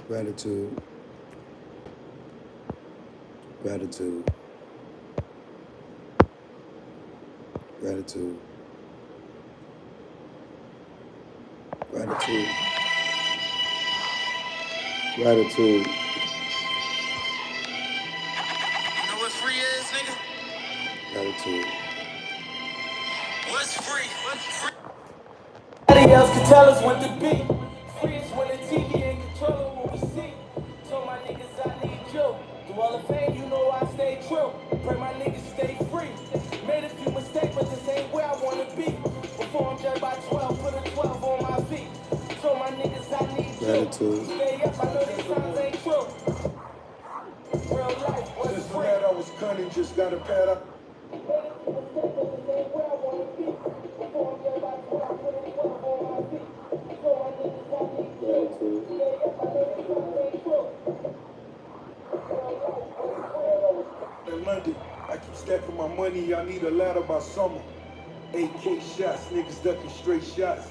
Gratitude. Gratitude. Gratitude. Gratitude. Gratitude. You know what free is, nigga? Gratitude. What's free? What's free? Nobody else can tell us what to be. Free is when the TV ain't controlling what we see. Told my niggas I need you. Through all the fame, you know I stay true. Pray my niggas stay free. Made a few mistakes, but this ain't where I wanna be. Before I'm judged by 12, put a 12 on my feet. Told my niggas I need you. Gratitude. Stay up, I know these signs ain't true. Real life was Since free. I was cunning, just got a pad up. In London, I keep stacking my money, I need a ladder by summer. AK shots, niggas ducking straight shots.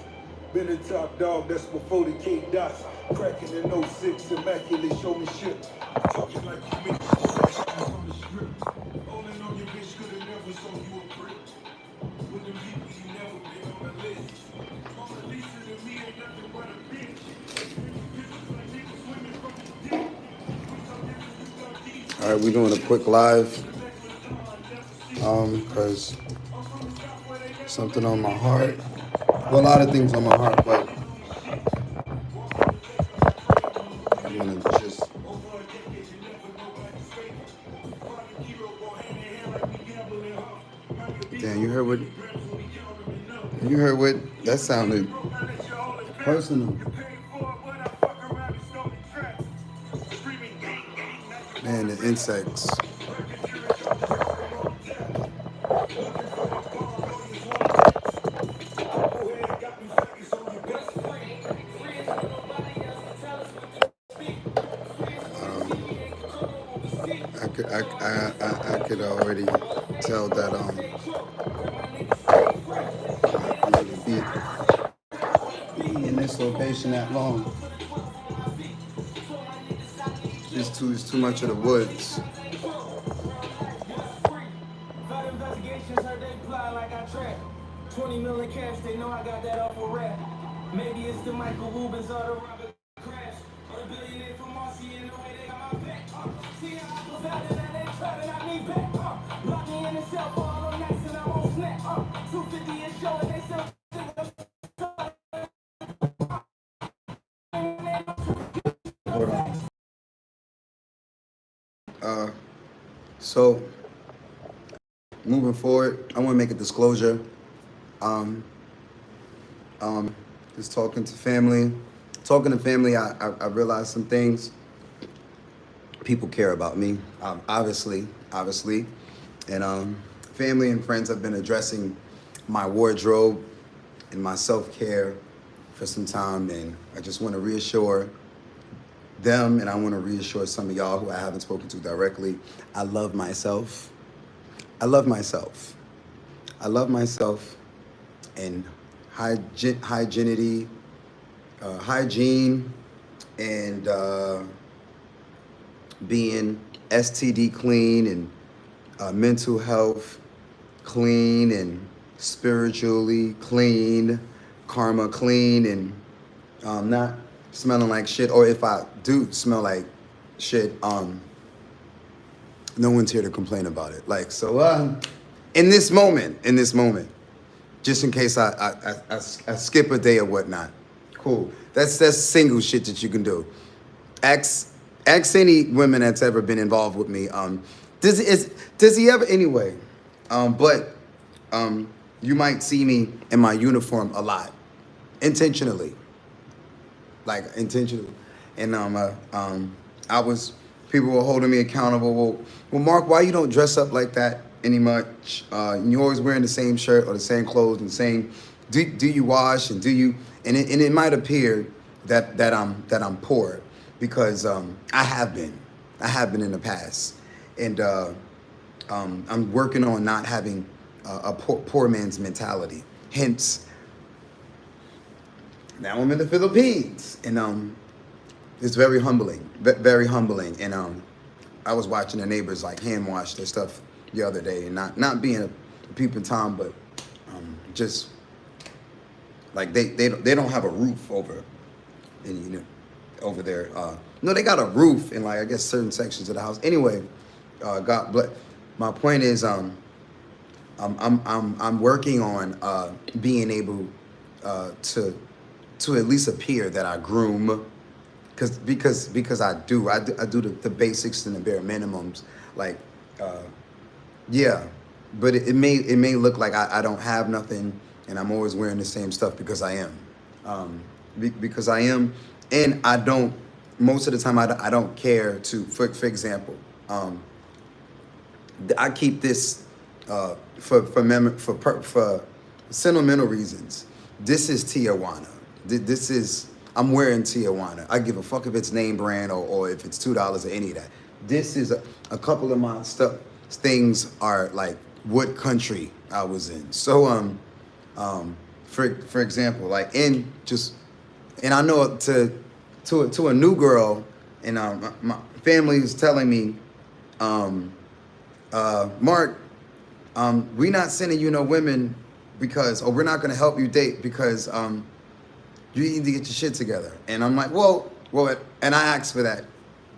Been a top dog, that's before the K dots. Cracking in 06, immaculate showmanship. Talking like you make on the strip. All in on your bitch, could've never sold you a brick. With them people you never been on the list. All the leases to me ain't nothing but a bitch. All right, we're doing a quick live. Because something on my heart. Well, a lot of things on my heart, but I'm gonna just. Damn, you heard what that sounded personal. Man, the insects. I could already tell that I'm not going to be in this location that long. It's too much of the woods. Investigations heard they fly like I trap. 20 million cash, they know I got that off a rap. Maybe it's the Michael Rubens or the Robert Crash. Or the billionaire from Marcy in the way they got my back. See how I was out and they tried to knock me back. Lock me in the cell for all them nights and I won't snap. 250 is show and they still Hold on. So moving forward, I want to make a disclosure. Just talking to family, I realized some things. People care about me, obviously, and family and friends have been addressing my wardrobe and my self-care for some time, and I just want to reassure them, and I want to reassure some of y'all who I haven't spoken to directly. I love myself. I love myself. I love myself, and hygiene, and being STD clean, and mental health clean, and spiritually clean, karma clean, and not smelling like shit. Or if I do smell like shit, no one's here to complain about it. Like, so in this moment, just in case I skip a day or whatnot. Cool. That's single shit that you can do. Ask any women that's ever been involved with me. Does he ever anyway? But you might see me in my uniform a lot, intentionally. Like intentionally, and people were holding me accountable. Well, Mark, why you don't dress up like that any much? You're always wearing the same shirt or the same clothes and the same. Do you wash and do you? And it might appear that I'm poor because I have been in the past, and I'm working on not having a poor man's mentality. Hence, now I'm in the Philippines, and it's very humbling, very humbling. And I was watching the neighbors like hand wash their stuff the other day, and not being a peeping Tom, but just like they don't have a roof over, and over there. No, they got a roof in like I guess certain sections of the house. Anyway, God bless. My point is, I'm working on being able to at least appear that I groom, because I do the basics and the bare minimums, like yeah, but it may look like I don't have nothing, and I'm always wearing the same stuff because I am, because I am, and I don't, most of the time I don't care to, for example, I keep this for sentimental reasons. This is Tijuana. This is, I'm wearing Tijuana. I give a fuck if it's name brand or if it's $2 or any of that. This is a couple of my things are like what country I was in. So for example, like and I know to a new girl, and my family is telling me, Mark, we not sending you no women or we're not gonna help you date because you need to get your shit together. And I'm like, well, and I asked for that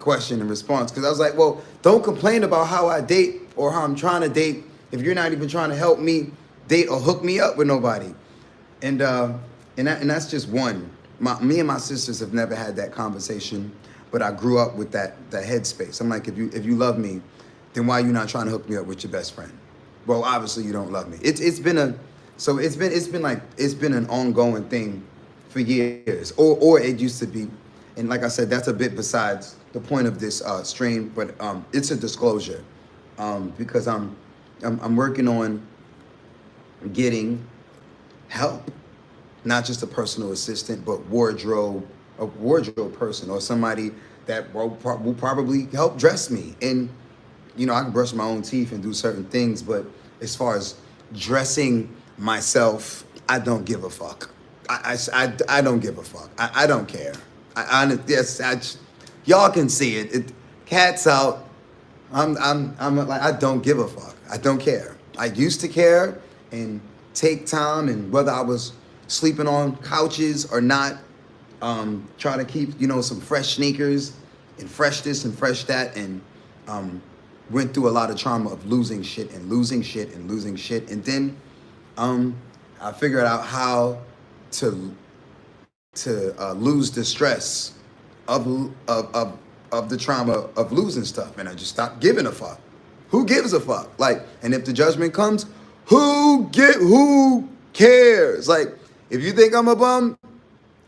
question and response because I was like, well, don't complain about how I date or how I'm trying to date if you're not even trying to help me date or hook me up with nobody. And that's just one. Me and my sisters have never had that conversation, but I grew up with that headspace. I'm like, if you love me, then why are you not trying to hook me up with your best friend? Well, obviously you don't love me. It's been an ongoing thing for years, or it used to be, and like I said, that's a bit besides the point of this stream, but it's a disclosure, because I'm working on getting help, not just a personal assistant, but a wardrobe person or somebody that will probably help dress me. And I can brush my own teeth and do certain things, but as far as dressing myself, I don't give a fuck. I don't give a fuck. I don't care. Y'all can see it. Cat's out. I'm like, I don't give a fuck. I don't care. I used to care and take time, and whether I was sleeping on couches or not, try to keep some fresh sneakers and fresh this and fresh that, and went through a lot of trauma of losing shit, and then I figured out how to lose the stress of the trauma of losing stuff, and I just stopped giving a fuck. Who gives a fuck? Like, and if the judgment comes, who cares? Like, if you think I'm a bum,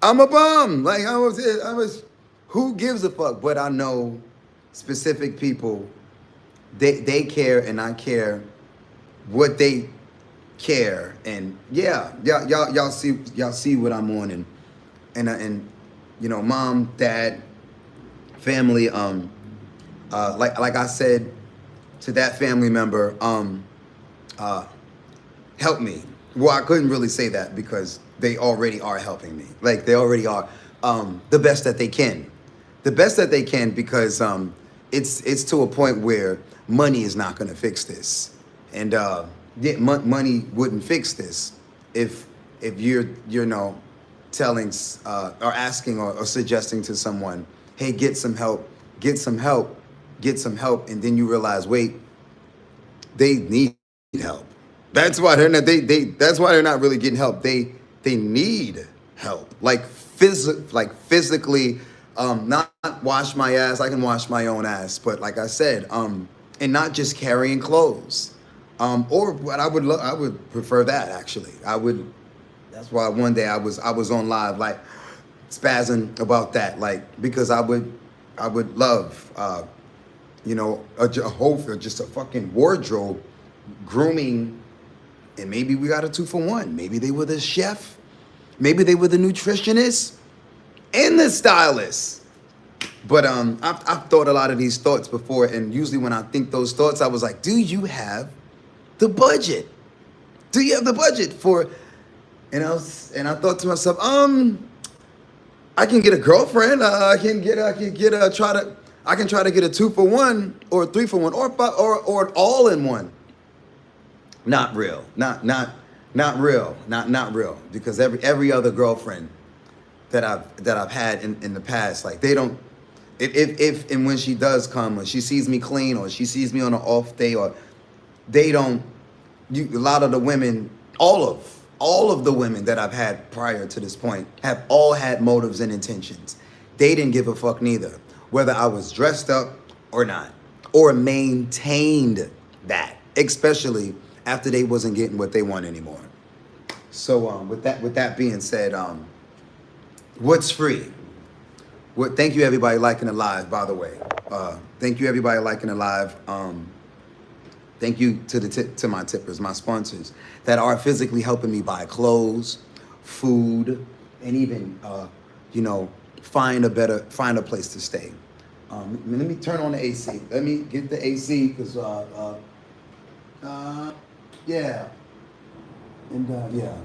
I'm a bum. Like I was. Who gives a fuck? But I know specific people. They care, and I care what they care, and y'all see what I'm on, and mom, dad, family, like I said to that family member, help me. Well, I couldn't really say that because they already are helping me. Like, they already are the best that they can. Because it's to a point where money is not going to fix this. And money wouldn't fix this if you're telling or asking or suggesting to someone, hey, get some help, and then you realize, wait, they need help. That's why they're not really getting help. They need help, like physically. Not wash my ass. I can wash my own ass, but like I said, and not just carrying clothes. Or what I would prefer that, actually. That's why one day I was on live, like spazzing about that, like, because I would love a whole, just a fucking wardrobe, grooming, and maybe we got a 2-for-1. Maybe they were the chef, maybe they were the nutritionist and the stylist. But I've thought a lot of these thoughts before, and usually when I think those thoughts, I was like, do you have the budget? Do you have the budget for? And I thought to myself, I can get a girlfriend. I can try to get a 2-for-1 or a 3-for-1 or an all in one. Not real. Not real. Not real. Because every other girlfriend that I've had in the past, like they don't. If and when she does come, or she sees me clean, or she sees me on an off day, or they don't. A lot of the women, all of the women that I've had prior to this point have all had motives and intentions. They didn't give a fuck neither, whether I was dressed up or not, or maintained that, especially after they wasn't getting what they want anymore. So with that being said, what's free? Thank you everybody liking the live, by the way. Thank you everybody liking the live. Thank you to my tippers, my sponsors that are physically helping me buy clothes, food, and even find a place to stay. Let me turn on the AC. Let me get the AC because yeah, and yeah,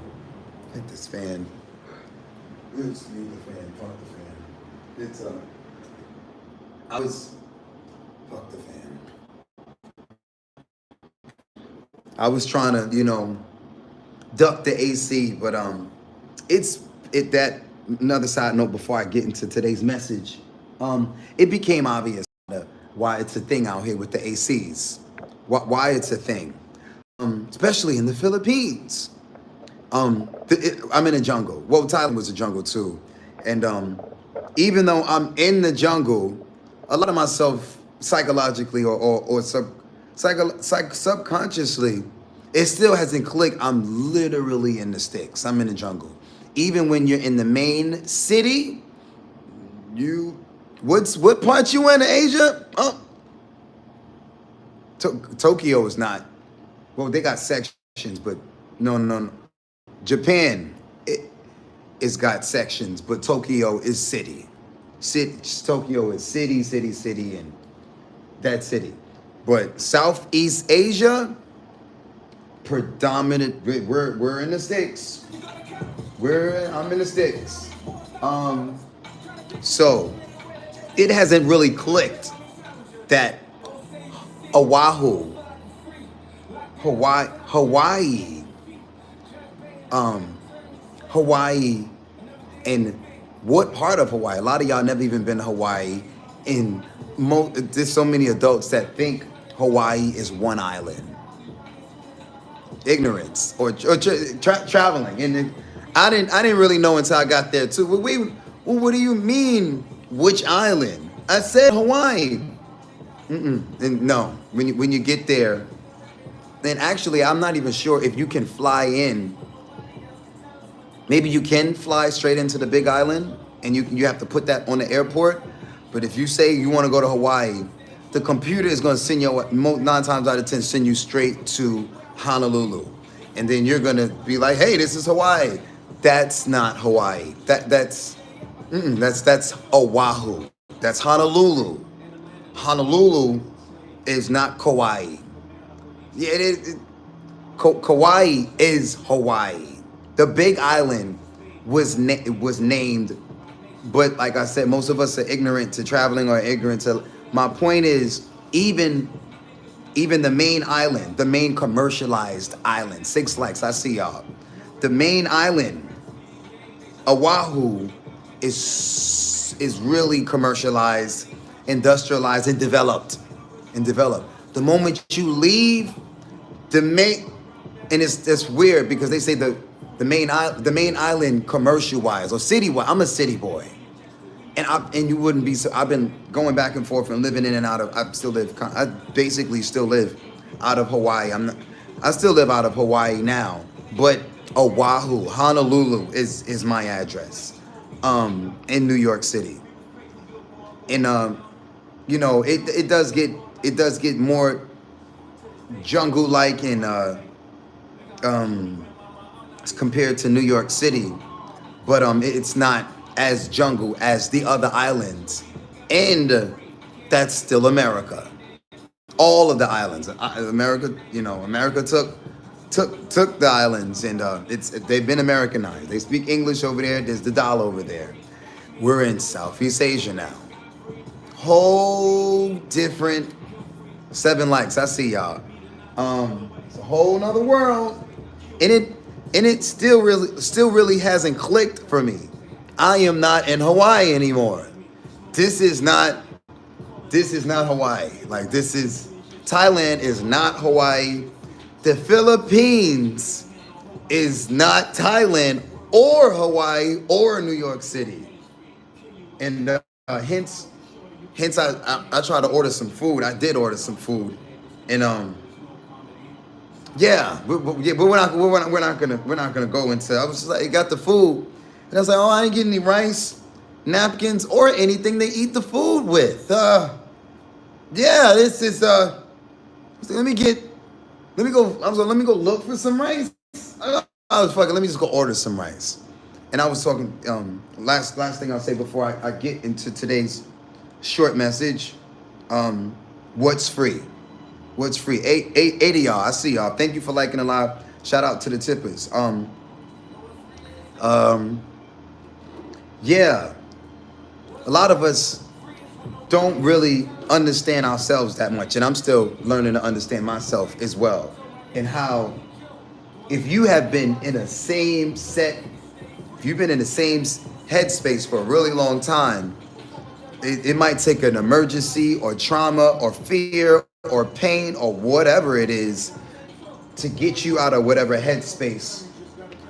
hit this fan. Let's leave the fan. Fuck the fan. It's fuck the fan. I was trying to, duck the AC, but that another side note before I get into today's message. It became obvious why it's a thing out here with the ACs. Why it's a thing, especially in the Philippines. I'm in a jungle. Well, Thailand was a jungle too, and even though I'm in the jungle, a lot of myself psychologically or subconsciously, it still hasn't clicked. I'm literally in the sticks. I'm in the jungle. Even when you're in the main city, what part you in, Asia? Oh, Tokyo is not. Well, they got sections, but no. Japan, it's got sections, but Tokyo is city. Tokyo is city, and that city. But Southeast Asia, predominant. We're in the sticks. I'm in the sticks. So it hasn't really clicked that Hawaii, and what part of Hawaii? A lot of y'all never even been to Hawaii. And there's so many adults that think Hawaii is one island. Ignorance or traveling, and I didn't really know until I got there too. What do you mean? Which island? I said Hawaii. And no, when you get there, and actually I'm not even sure if you can fly in. Maybe you can fly straight into the Big Island, and you have to put that on the airport. But if you say you want to go to Hawaii, the computer is going to send you 9 times out of 10 send you straight to Honolulu, and then you're going to be like, "Hey, this is Hawaii." That's not Hawaii. That's Oahu. That's Honolulu. Honolulu is not Kauai. Yeah, Kauai is Hawaii. The Big Island was named, but like I said, most of us are ignorant to traveling or ignorant to. My point is, even the main island, the main commercialized island, Six Flags, I see y'all. The main island, Oahu, is really commercialized, industrialized, and developed. The moment you leave the main, and it's weird because they say the main island commercial-wise or city-wise. I'm a city boy, and you wouldn't be. So I've been going back and forth and living in and out of. I basically still live out of Hawaii. I still live out of Hawaii now, but Oahu, Honolulu is my address, in New York City, and it does get more jungle-like and compared to New York City, but it's not as jungle as the other islands, and that's still America. All of the islands, America took the islands, and they've been Americanized. They speak English over there. There's the dollar over there. We're in Southeast Asia now. Whole different 7 likes. I see y'all. It's a whole nother world. And it still really hasn't clicked for me. I am not in Hawaii anymore. This is not Hawaii. Like, Thailand is not Hawaii. The Philippines is not Thailand or Hawaii or New York City. And hence I tried to order some food. I did order some food. And but we're not gonna go into. I was just like, got the food, and I was like, oh, I didn't get any rice, napkins, or anything to eat the food with. This is let me go. I was like, let me go look for some rice. I was fucking. Let me just go order some rice. And I was talking. Last thing I'll say before I get into today's short message. What's free? What's free? Eight of y'all. I see y'all. Thank you for liking the live. Shout out to the tippers. A lot of us don't really understand ourselves that much, and I'm still learning to understand myself as well. And how, if you have been in the same if you've been in the same headspace for a really long time, it might take an emergency or trauma or fear or pain or whatever it is to get you out of whatever headspace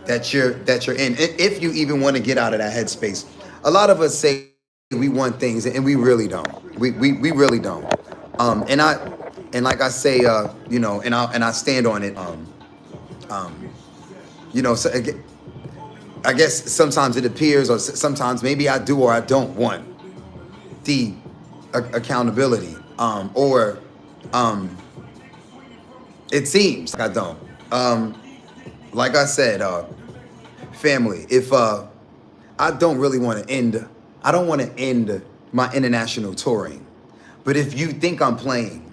that you're in. If you even want to get out of that headspace. A lot of us say we want things and we really don't. We really don't. And like I say, and I stand on it. So I guess sometimes it appears, or sometimes maybe I do or I don't want the accountability, or it seems like I don't. Like I said, family, if I don't really want to end, I don't want to end my international touring. But if you think I'm playing,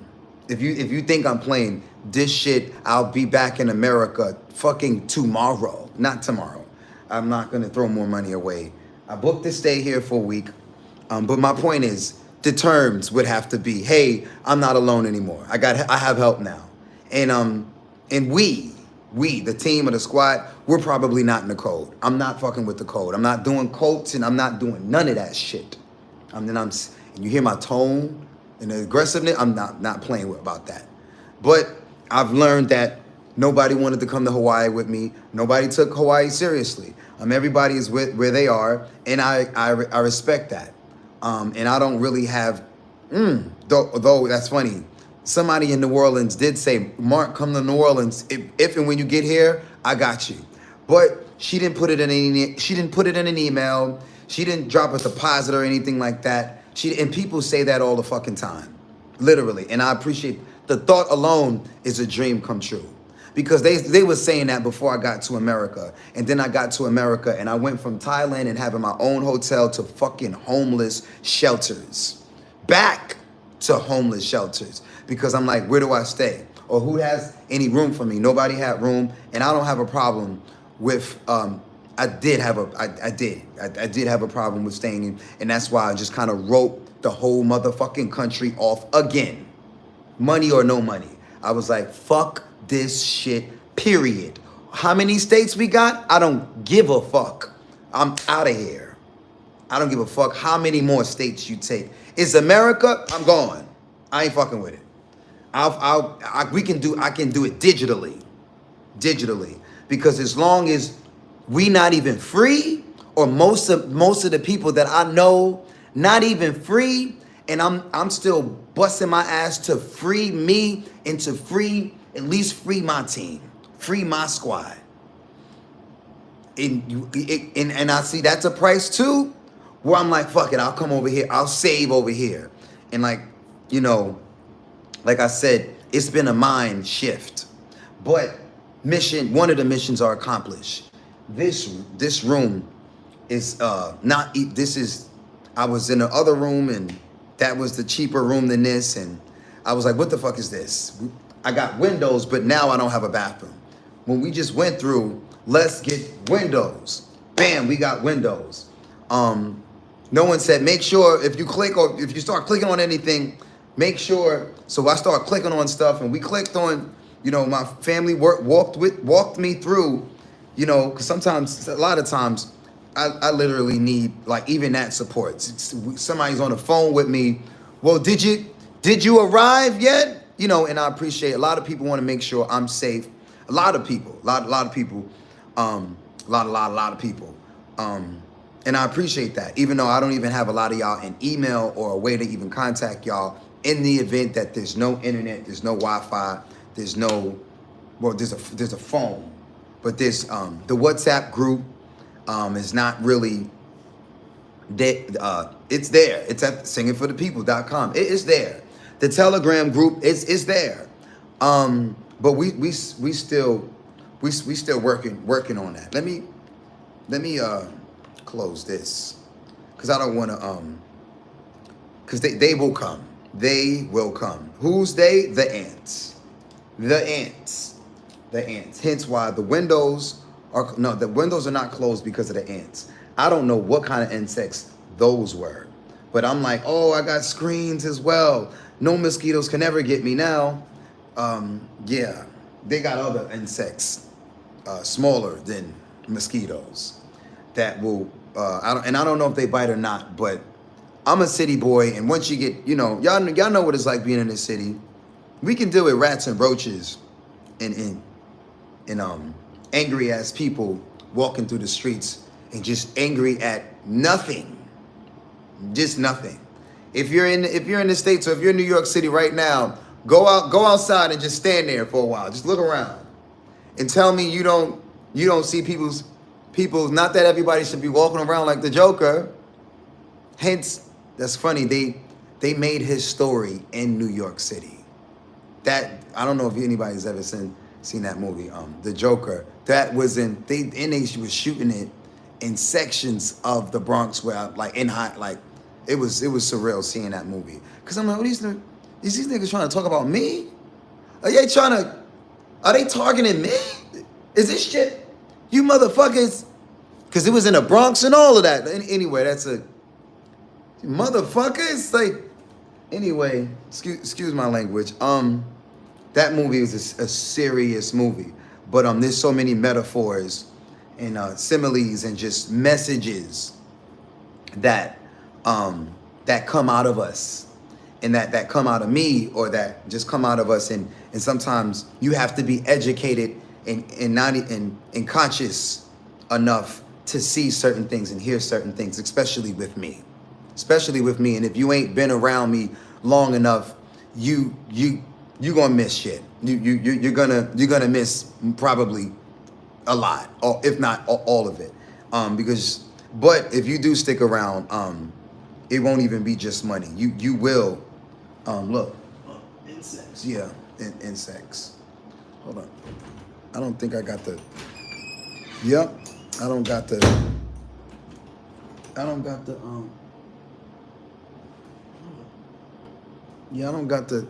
if you think I'm playing this shit, I'll be back in America fucking tomorrow. Not tomorrow. I'm not gonna throw more money away. I booked to stay here for a week. But my point is, the terms would have to be, hey, I'm not alone anymore. I have help now. And we, the team or the squad, we're probably not in the code. I'm not fucking with the code. I'm not doing quotes and I'm not doing none of that shit. And you hear my tone and the aggressiveness, I'm not playing about that. But I've learned that nobody wanted to come to Hawaii with me. Nobody took Hawaii seriously. Everybody is where they are, and I respect that. And I don't really have, though that's funny. Somebody in New Orleans did say, Mark, come to New Orleans. If and when you get here, I got you. But she didn't put it in an email. She didn't drop a deposit or anything like that. And people say that all the fucking time, literally. And I appreciate the thought alone is a dream come true. Because they were saying that before I got to America. And then I got to America and I went from Thailand and having my own hotel to fucking homeless shelters. Back to homeless shelters. Because I'm like, where do I stay? Or who has any room for me? Nobody had room. And I don't have a problem with, I did have a problem with staying in. And that's why I just kind of wrote the whole motherfucking country off again. Money or no money. I was like, fuck this shit, period. How many states we got? I don't give a fuck. I'm out of here. I don't give a fuck how many more states you take. It's America, I'm gone. I ain't fucking with it. I can do it digitally. Because as long as we not even free, or most of the people that I know not even free, and I'm still busting my ass to free me and to at least free my team, free my squad. And I see that's a price too, where I'm like, fuck it, I'll come over here, I'll save over here. And like I said, it's been a mind shift. But one of the missions are accomplished. This room is I was in the other room and that was the cheaper room than this, and I was like, what the fuck is this? I got windows, but now I don't have a bathroom. When we just went through, let's get windows. Bam, we got windows. No one said, make sure if you click or if you start clicking on anything, make sure. So I start clicking on stuff, and we clicked on, you know, my family walked me through, you know, because sometimes, a lot of times, I literally need, like, even that support. Somebody's on the phone with me. Well, did you arrive yet? You know, and I appreciate a lot of people want to make sure I'm safe. A lot of people, a lot of people, a lot of people. And I appreciate that, even though I don't even have a lot of y'all in email or a way to even contact y'all in the event that there's no internet, there's no Wi-Fi, there's no, well, there's a phone, but there's the WhatsApp group is not really that. It's there. It's at singingforthepeople.com. It is there. The Telegram group is there. But we still working on that. Let me close this, because I don't want to because they will come. They will come. Who's they? The ants. The ants. The ants. Hence why the windows are not closed because of the ants. I don't know what kind of insects those were, but I'm like, oh, I got screens as well. No mosquitoes can ever get me now. Yeah, they got other insects smaller than mosquitoes that will. I don't know if they bite or not, but I'm a city boy, and once you get, you know, y'all know what it's like being in the city. We can deal with rats and roaches, and angry ass people walking through the streets and just angry at nothing, just nothing. If you're in the States, or if you're in New York City right now, go outside and just stand there for a while. Just look around and tell me you don't see people's. Not that everybody should be walking around like the Joker. Hence, that's funny. They made his story in New York City. That, I don't know if anybody's ever seen that movie, The Joker. That was they was shooting it in sections of the Bronx where, like, it was surreal seeing that movie. Cause I'm like, is these niggas trying to talk about me? Are they targeting me? Is this shit? You motherfuckers, because it was in the Bronx and all of that. Anyway, that's a motherfuckers. Like, anyway, excuse my language. That movie was a serious movie, but there's so many metaphors and similes and just messages that come out of us, and that come out of me, or that just come out of us, and sometimes you have to be educated and conscious enough to see certain things and hear certain things, especially with me. And if you ain't been around me long enough, you gonna miss shit. You're gonna miss probably a lot, or if not all of it. But if you do stick around, it won't even be just money. You will look, insects. Yeah, insects. Hold on. I don't think I got the. Yep, I don't got the. Yeah, I don't got the.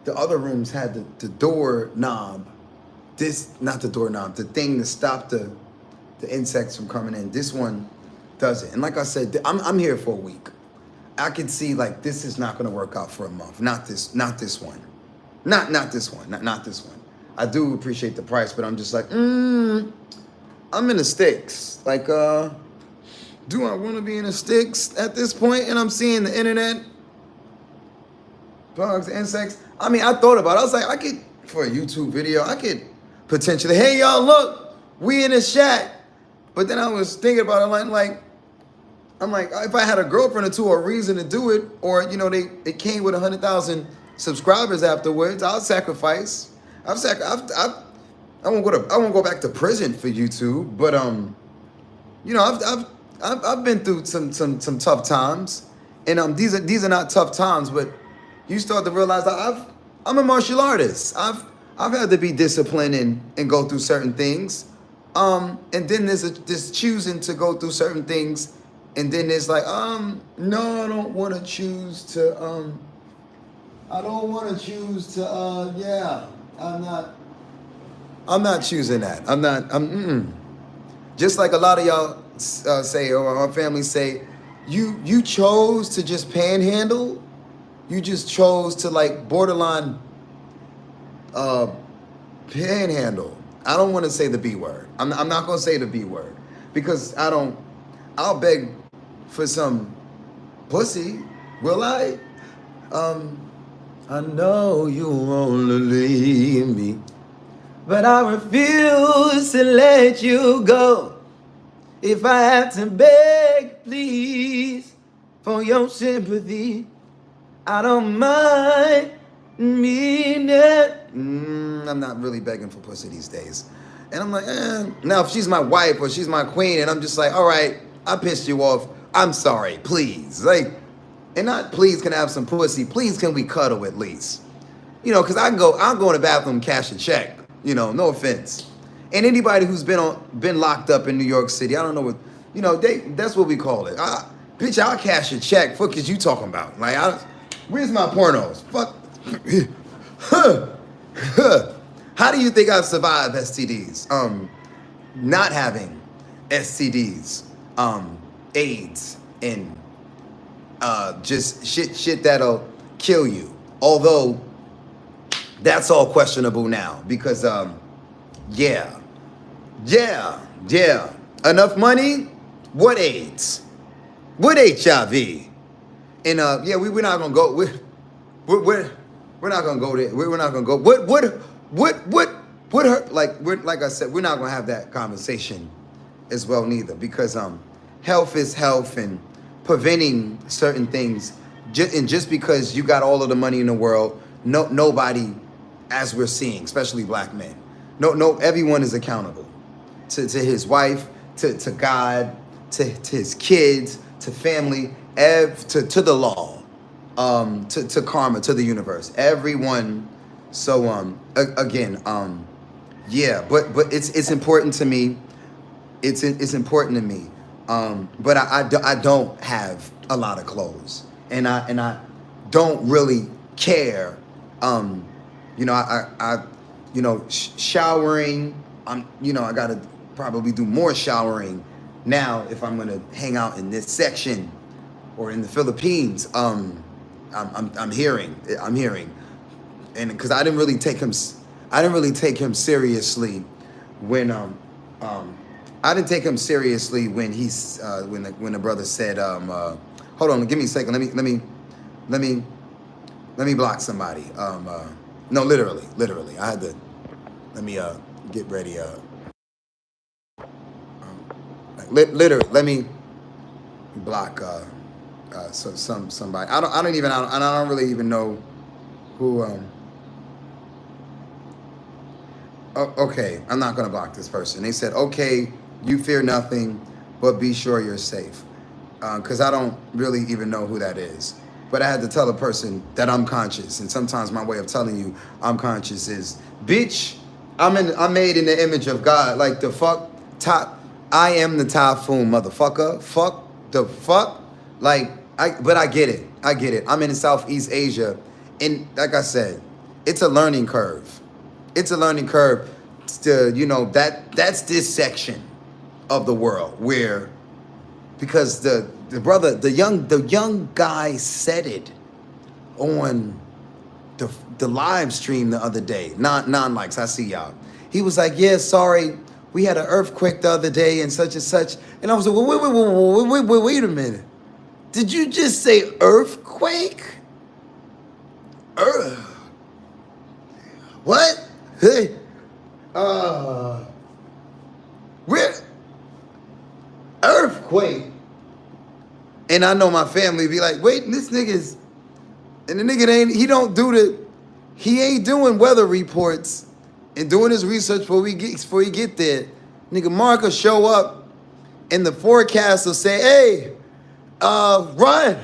The other rooms had the door knob. This, not the door knob, the thing to stop the insects from coming in. This one doesn't. And like I said, I'm here for a week. I can see, like, this is not going to work out for a month. Not this one. Not this one. Not this one. I do appreciate the price, but I'm just like, I'm in the sticks. Like, do I want to be in the sticks at this point? And I'm seeing the internet, bugs, insects. I mean, I thought about it. I was like, for a YouTube video, I could potentially, hey, y'all, look, we in a shack. But then I was thinking about it, like, I'm like, if I had a girlfriend or two, or a reason to do it, or, you know, it came with 100,000 subscribers afterwards, I'll sacrifice. I won't go back to prison for YouTube, but you know, I've been through some tough times, and these are not tough times, but you start to realize that I'm a martial artist. I've had to be disciplined and go through certain things, and then there's this choosing to go through certain things, and then there's like, no, I don't want to choose to yeah. I'm not choosing that. Just like a lot of y'all say, or our family say, you chose to just panhandle. You just chose to like borderline panhandle. I don't want to say the B word. I'm not gonna say the B word because I'll beg for some pussy. Will I? I know you wanna leave me, but I refuse to let you go. If I have to beg, please, for your sympathy, I don't mind I'm not really begging for pussy these days. And I'm like, now if she's my wife or she's my queen and I'm just like, all right, I pissed you off. I'm sorry, please. Like, and not please can I have some pussy. Please can we cuddle at least? You know, because I'll go in the bathroom, cash a check. You know, no offense. And anybody who's been locked up in New York City, I don't know what, you know, that's what we call it. Bitch, I'll cash a check. Fuck is you talking about? Like, where's my pornos? Fuck. How do you think I've survived STDs? Not having STDs, AIDS, and just shit that'll kill you. Although that's all questionable now because yeah. Enough money? What AIDS? What HIV? And yeah, we're not gonna go. We're not gonna go there. We're not gonna go. What hurt? Like I said, we're not gonna have that conversation as well neither because health is health and preventing certain things. And just because you got all of the money in the world, nobody, as we're seeing, especially black men, no, everyone is accountable to his wife, to God, to his kids, to family, to the law. To karma, to the universe, everyone. So again, yeah, but it's important to me. It's important to me. But I don't have a lot of clothes, and I don't really care. You know, I showering. I gotta probably do more showering now if I'm gonna hang out in this section or in the Philippines. I'm hearing, and because I didn't really take him seriously when I didn't take him seriously when he's when the brother said hold on, give me a second, let me block somebody. No, literally I had to let me get ready. Literally let me block so somebody. I don't really even know who. Okay, I'm not gonna block this person. They said, okay, you fear nothing, but be sure you're safe. Because I don't really even know who that is. But I had to tell a person that I'm conscious, and sometimes my way of telling you I'm conscious is, bitch, I'm made in the image of God. Like the fuck, I am the typhoon, motherfucker. Fuck the fuck, like. But I get it. I'm in Southeast Asia, and like I said, it's a learning curve. It's a learning curve to, that's this section of the world where, because the brother, the young guy said it on the live stream the other day, non-likes, I see y'all. He was like, yeah, sorry, we had an earthquake the other day and such, and I was like, well, wait a minute. Did you just say earthquake? What? Hey, where? Earthquake? And I know my family be like, wait, this nigga's, and the nigga he ain't doing weather reports and doing his research before he get there. Nigga Mark will show up and the forecast will say, hey, run.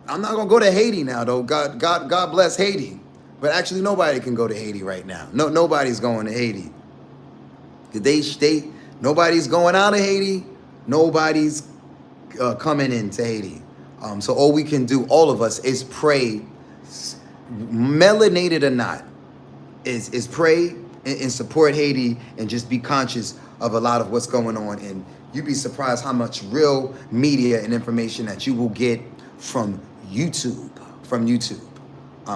I'm not gonna go to Haiti now though. God bless Haiti. But actually nobody can go to Haiti right now. Nobody's going to Haiti. Nobody's going out of Haiti. Nobody's coming into Haiti. So all we can do, all of us, is pray, melanated or not, is pray and support Haiti and just be conscious of a lot of what's going on and you'd be surprised how much real media and information that you will get from YouTube,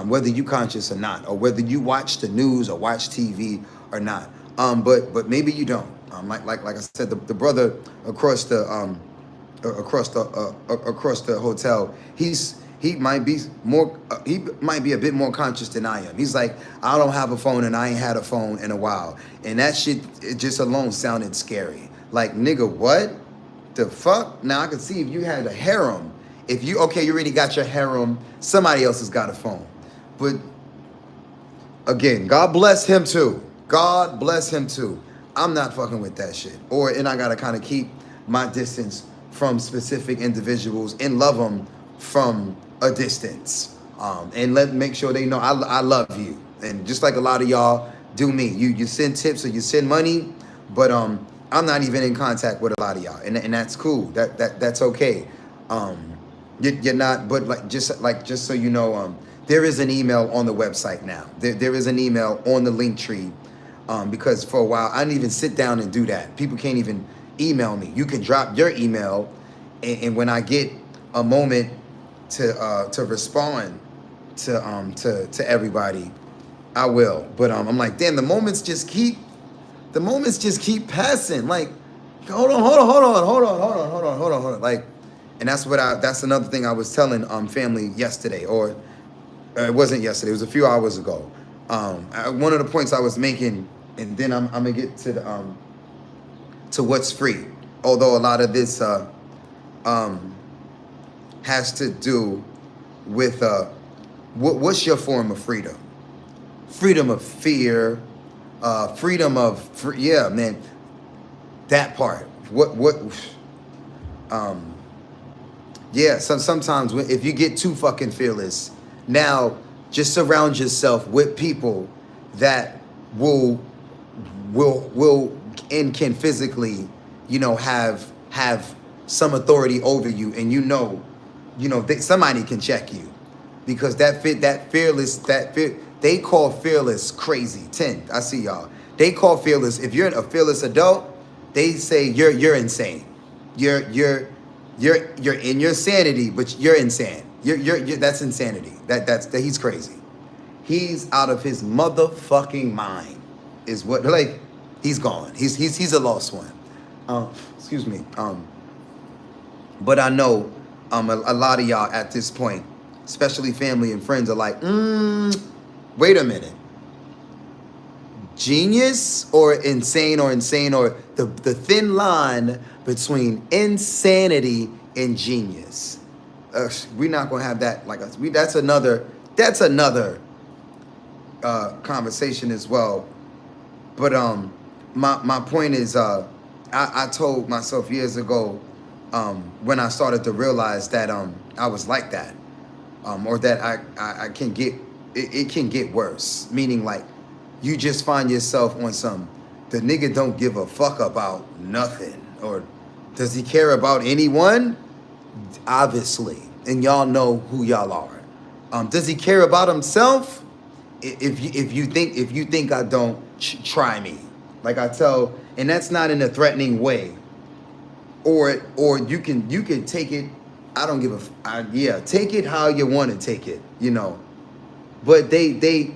whether you conscious or not, or whether you watch the news or watch TV or not. But maybe you don't. Like I said, the brother across the hotel, he might be a bit more conscious than I am. He's like, I don't have a phone and I ain't had a phone in a while, and that shit, it just alone sounded scary. Like, nigga, what the fuck? Now I can see if you had a harem. If you already got your harem, somebody else has got a phone. But again, God bless him too. God bless him too. I'm not fucking with that shit. And I gotta kind of keep my distance from specific individuals and love them from a distance. And make sure they know I love you. And just like a lot of y'all do me, you send tips or you send money, but I'm not even in contact with a lot of y'all, and that's cool. That's okay. You're not, but just so you know, there is an email on the website now. There is an email on the link tree, because for a while I didn't even sit down and do that. People can't even email me. You can drop your email, and when I get a moment to respond to everybody, I will. But I'm like, damn, the moments just keep passing. Like, hold on. Like, and that's another thing I was telling family yesterday, or it wasn't yesterday, it was a few hours ago. One of the points I was making, and then I'm gonna get to what's free. Although a lot of this has to do with what's your form of freedom? Freedom of fear, freedom of yeah, man. That part. Yeah. Sometimes if you get too fucking fearless, now just surround yourself with people that will and can physically, have some authority over you, and somebody can check you, because they call fearless crazy. 10, I see y'all. They call fearless. If you're a fearless adult, they say you're insane. You're in your sanity, but you're insane. You're that's insanity. That's he's crazy. He's out of his motherfucking mind. Is what, like, he's gone. He's a lost one. Excuse me. But I know a lot of y'all at this point, especially family and friends, are like, wait a minute. Genius or insane, or the thin line between insanity and genius. We're not gonna have that. That's another conversation as well. But my point is, I told myself years ago, when I started to realize that I was like that, or that I can get it can get worse. Meaning, like, you just find yourself on the nigga don't give a fuck about nothing, or does he care about anyone? Obviously, and y'all know who y'all are. Does he care about himself? If you think I don't, try me. Like I tell, and that's not in a threatening way. Or you can take it. I don't give take it how you want to take it, But they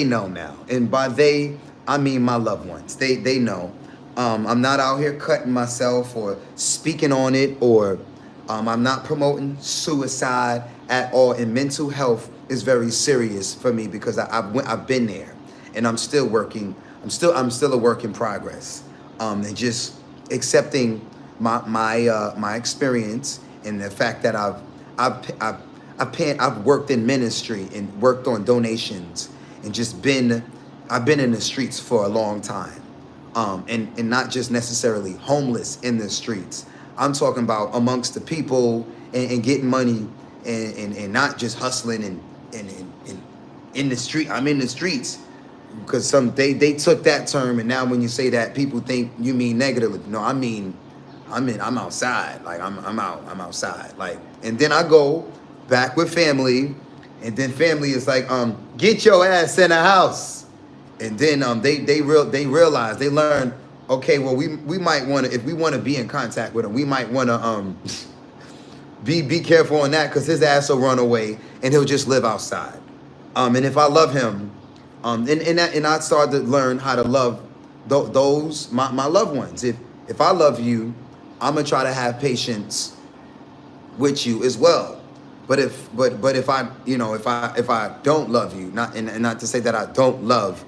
know now, and by they I mean my loved ones. They know. I'm not out here cutting myself or speaking on it, or I'm not promoting suicide at all. And mental health is very serious for me, because I've been there, and I'm still working. I'm still a work in progress. And just accepting my experience, and the fact that I've worked in ministry and worked on donations, and I've been in the streets for a long time, and not just necessarily homeless in the streets. I'm talking about amongst the people, and getting money, and not just hustling and in the street. I'm in the streets, because they took that term, and now when you say that, people think you mean negatively. No, I mean I'm outside. Like I'm outside. Like, and then I go back with family, and then family is like, get your ass in the house. And then they realize, they learn okay, well, we might want to, if we want to be in contact with him, we might want to be careful on that, because his ass will run away and he'll just live outside. And if I love him, and I started to learn how to love those my loved ones. If I love you, I'm gonna try to have patience with you as well. But if I, you know, if I don't love you, not to say that I don't love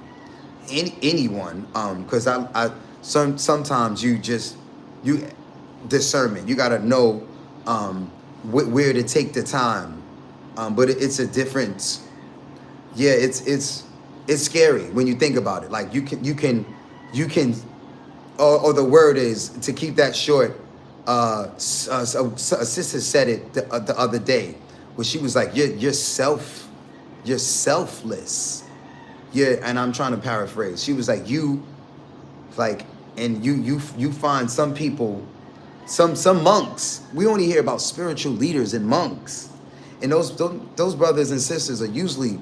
anyone, because sometimes you discernment, you gotta know where to take the time, but it's a difference. Yeah, it's scary when you think about it. Like you can, or the word is, to keep that short. A sister said it the other day, where she was like, you're selfless. Yeah, and I'm trying to paraphrase. She was like, you find some people, some monks. We only hear about spiritual leaders and monks, and those brothers and sisters are usually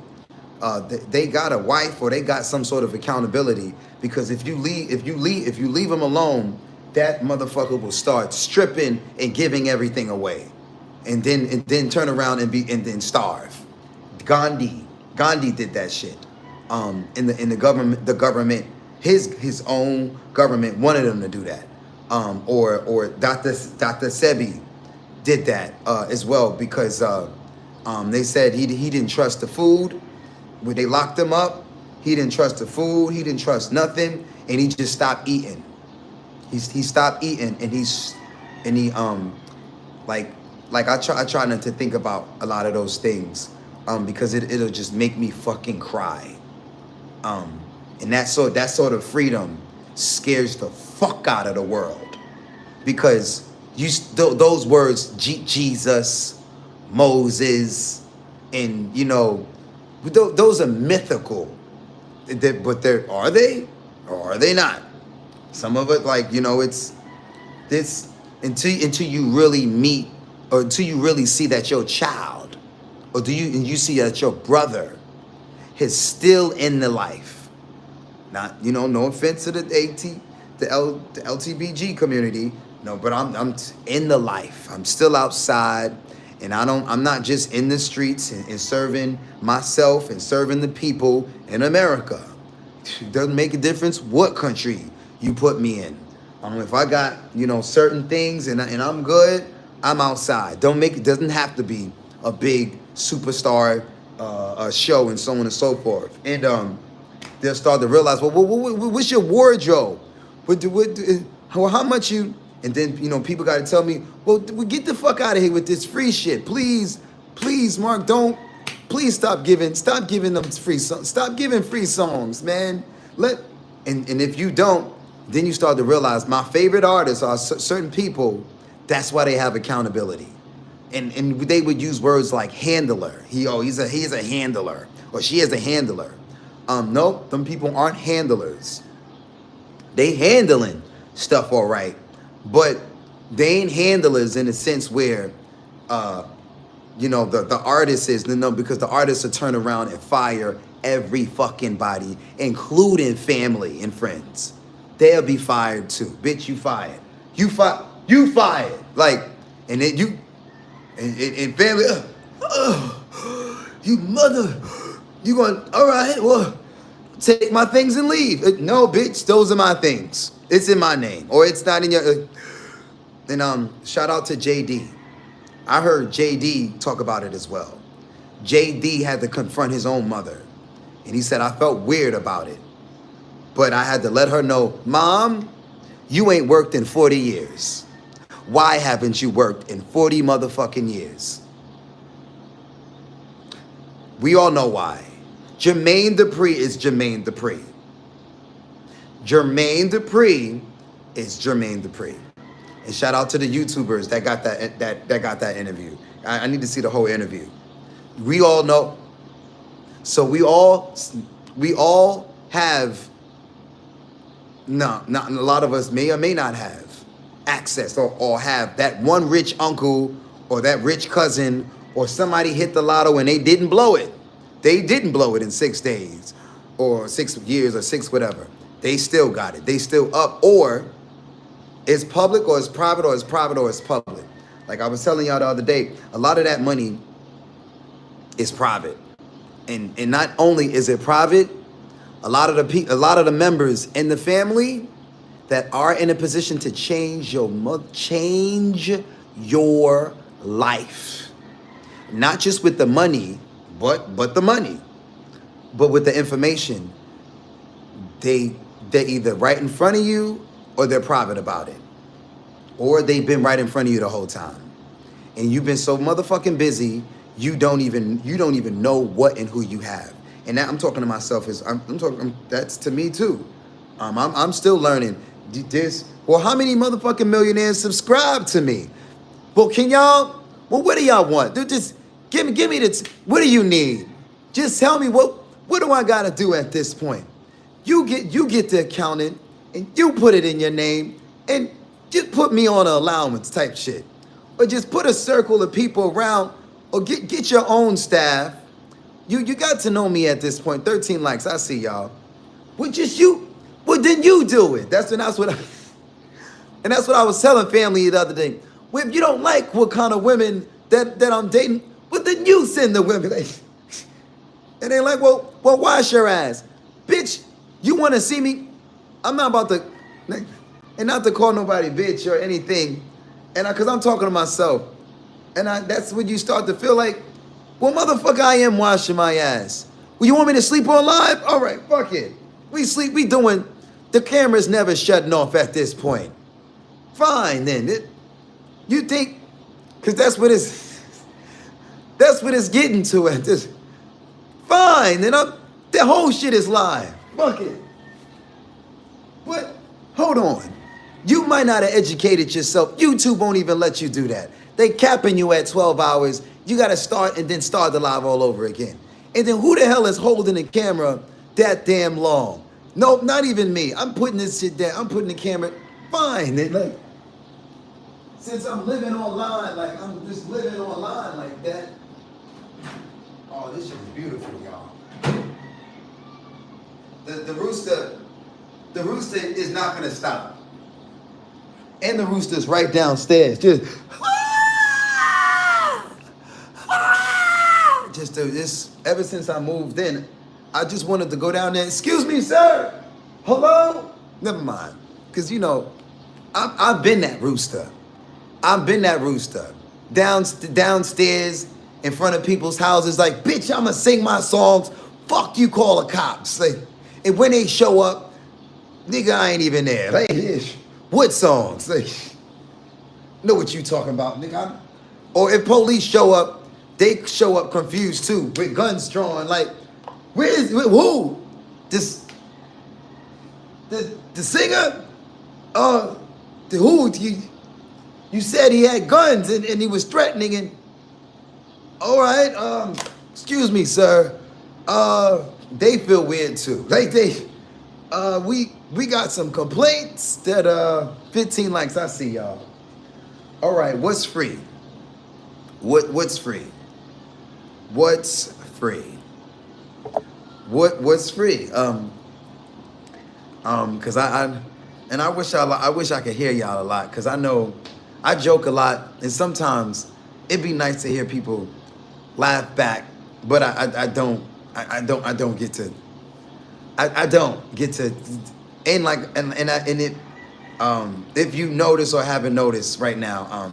they got a wife, or they got some sort of accountability, because if you leave them alone, that motherfucker will start stripping and giving everything away, and then turn around and then starve. Gandhi did that shit. In the government, his own government wanted him to do that. Or Dr. Sebi did that as well, because they said he didn't trust the food. When they locked him up, he didn't trust the food, he didn't trust nothing, and he just stopped eating. He stopped eating, and he I try not to think about a lot of those things, because it'll just make me fucking cry. And that sort of freedom scares the fuck out of the world, because those words, Jesus, Moses, and those are mythical. But are they, or are they not? Some of it, it's this, until you really meet, or until you really see that your child, or you see that your brother is still in the life. Not, no offense to the LTBG community, no, but I'm in the life. I'm still outside, and I'm not just in the streets and serving myself and serving the people in America. It doesn't make a difference what country you put me in. If I got, certain things and I'm good, I'm outside. It doesn't have to be a big superstar show and so on and so forth. And they'll start to realize, well, what's your wardrobe? How much you? And then people got to tell me, well, get the fuck out of here with this free shit, please, Mark. Please stop giving them free songs. Stop giving free songs, man. And if you don't, then you start to realize my favorite artists are certain people. That's why they have accountability. And they would use words like handler. He's a handler, or she is a handler. Nope, them people aren't handlers. They handling stuff all right, but they ain't handlers in a sense where, the artist is, because the artists will turn around and fire every fucking body, including family and friends. They'll be fired too. Bitch, you fired. You fired. And then and family, you mother, you going, all right, well, take my things and leave. No, bitch, those are my things. It's in my name, or it's not in your. And shout out to JD. I heard JD talk about it as well. JD had to confront his own mother, and he said, I felt weird about it, but I had to let her know, Mom, you ain't worked in 40 years. Why haven't you worked in 40 motherfucking years? We all know why. Jermaine Dupri is Jermaine Dupri. Jermaine Dupri is Jermaine Dupri. And shout out to the YouTubers that got that interview. I need to see the whole interview. We all know. So we all have, not a lot of us may or may not have access or have that one rich uncle or that rich cousin, or somebody hit the lotto and they didn't blow it. They didn't blow it in 6 days or 6 years or 6 whatever. They still got it. They still up, or it's public, or it's private, or it's private, or it's public. Like I was telling y'all the other day, a lot of that money is private, and not only is it private, a lot of the members in the family that are in a position to change your life, not just with the money, but the money, but with the information. They're either right in front of you, or they're private about it, or they've been right in front of you the whole time, and you've been so motherfucking busy you don't even know what and who you have. And that I'm talking to myself is that's to me too. I'm still learning this. Well, how many motherfucking millionaires subscribe to me? Well, what do y'all want? Just give me what do you need? Just tell me what do I gotta do at this point? You get the accountant and you put it in your name and just put me on an allowance type shit. Or just put a circle of people around, or get your own staff. You got to know me at this point. 13 likes, I see y'all. Well, just you. Well, then you do it. That's what I was telling family the other day. Well, if you don't like what kind of women that I'm dating, well, then you send the women. And they're like, well, wash your ass. Bitch, you want to see me? I'm not about to, and not to call nobody bitch or anything, because I'm talking to myself. And that's when you start to feel like, well, motherfucker, I am washing my ass. Well, you want me to sleep on live? All right, fuck it. We doing, the camera's never shutting off at this point. Fine, then. You think, because that's what it's getting to at this. Fine, then the whole shit is live. Fuck it. What? Hold on. You might not have educated yourself. YouTube won't even let you do that. They capping you at 12 hours. You got to start and then start the live all over again. And then who the hell is holding the camera that damn long? Nope, not even me. I'm putting this shit down. I'm putting the camera. Fine. Then, since I'm living online, I'm just living online like that. Oh, this shit is beautiful, y'all. The rooster is not gonna stop. And the rooster's right downstairs, just ever since I moved in, I just wanted to go down there. Excuse me, sir. Hello? Never mind, because I've been that rooster. Downstairs in front of people's houses, like, bitch, I'ma sing my songs. Fuck you, call the cops. And when they show up, nigga, I ain't even there. What songs? Know what you talking about, nigga? Or if police show up, they show up confused too, with guns drawn. Who? The singer? Who? You said he had guns and he was threatening and. All right, excuse me, sir. They feel weird too. We got some complaints that 15 likes, I see y'all. All right, what's free? What's free? What's free? What's free? Cause I wish I could hear y'all a lot, cause I know I joke a lot, and sometimes it'd be nice to hear people laugh back, but I don't get to. I don't get to, if you notice or haven't noticed right now,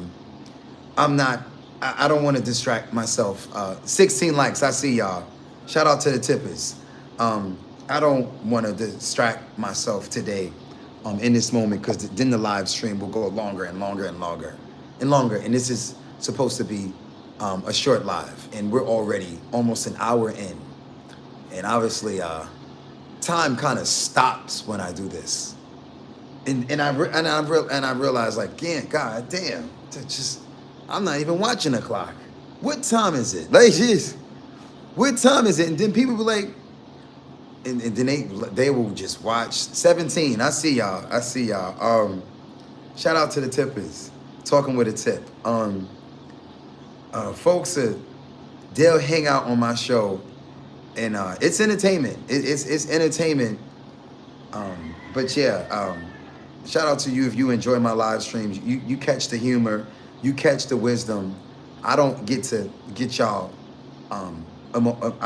I don't want to distract myself. 16 likes, I see y'all. Shout out to the tippers. I don't want to distract myself today in this moment, because then the live stream will go longer and longer and longer and longer. And this is supposed to be a short live, and we're already almost an hour in. And obviously, time kind of stops when I do this. And I realize, like, yeah, god damn, I'm not even watching the clock. What time is it? What time is it? And then people be like, and then they will just watch. 17, I see y'all. Shout out to the tippers. Talking with a tip. Folks, they'll hang out on my show, and it's entertainment. It's entertainment. but yeah, shout out to you if you enjoy my live streams. You catch the humor, you catch the wisdom. I don't get to get y'all. I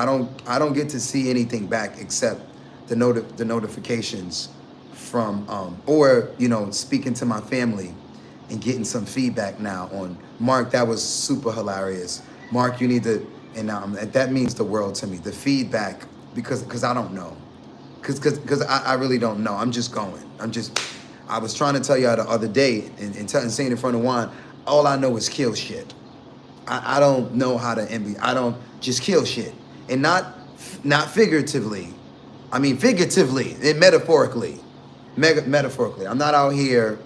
don't get to see anything back except the notifications from or speaking to my family and getting some feedback now on Mark. That was super hilarious. Mark, you need to, and that means the world to me. The feedback because I don't know. Because I really don't know. I'm just going. I was trying to tell y'all the other day and saying in front of Juan, all I know is kill shit. I don't know how to envy. I don't just kill shit. And not figuratively. I mean figuratively and metaphorically. Metaphorically. I'm not out here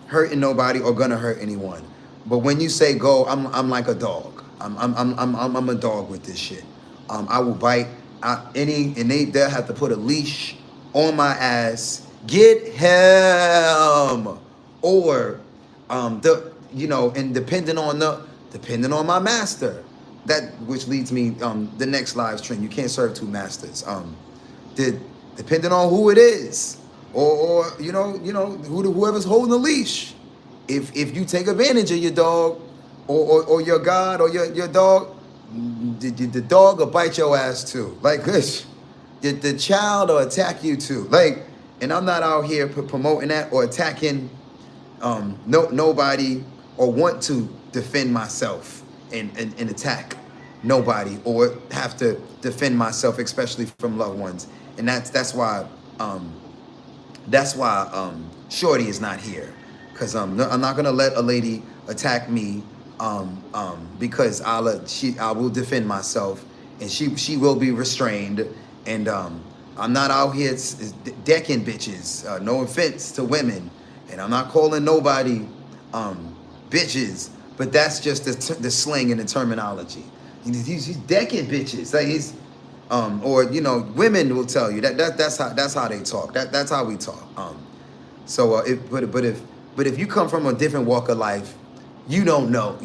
hurting nobody or gonna hurt anyone. But when you say go, I'm like a dog. I'm a dog with this shit. I will bite. They'll have to put a leash on my ass. Get him, or and depending on my master, that which leads me the next live stream. You can't serve two masters. Depending on who it is, or whoever's holding the leash. If you take advantage of your dog, or your god or your dog. The dog will bite your ass too. Like this, the child will attack you too. Like, and I'm not out here promoting that or attacking nobody or want to defend myself and attack nobody or have to defend myself, especially from loved ones. And that's why Shorty is not here, because I'm not gonna let a lady attack me. Because I will defend myself, and she will be restrained, and I'm not out here decking bitches. No offense to women, and I'm not calling nobody bitches, but that's just the slang and the terminology. He's decking bitches, like he's or women will tell you that's how they talk. That's how we talk. But if you come from a different walk of life. You don't know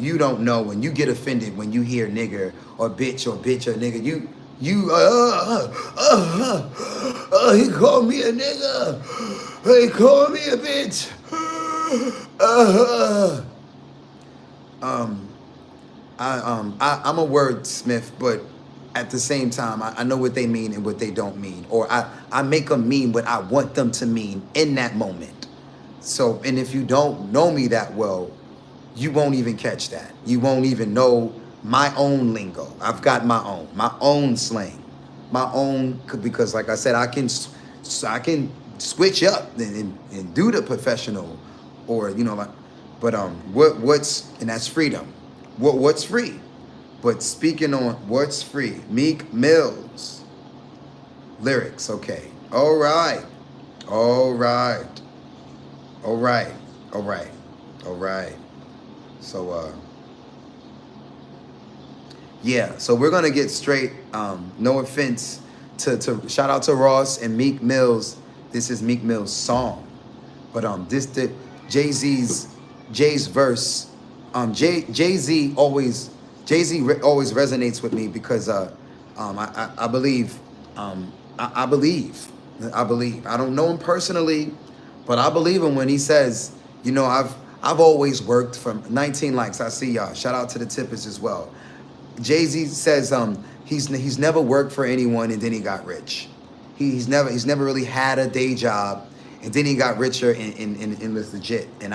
when you get offended when you hear nigger or bitch or nigga. He called me a nigga. He called me a bitch. I'm a wordsmith, but at the same time, I know what they mean and what they don't mean, or I make them mean what I want them to mean in that moment. So, and if you don't know me that well, you won't even catch that. You won't even know my own lingo. I've got my own slang, my own, because like I said, I can switch up and do the professional, or but what's and that's freedom. What's free? But speaking on what's free, Meek Mill's lyrics. Okay, all right. So yeah, so we're gonna get straight. No offense to shout out to Ross and Meek Mill's. This is Meek Mill's song, but this the JayZVerse. Jay-Z always resonates with me because I believe. I believe. I don't know him personally, but I believe him when he says, I've always worked from 19 likes. I see y'all. Shout out to the tippers as well. Jay-Z says he's never worked for anyone and then he got rich. He's never really had a day job and then he got richer and was legit. And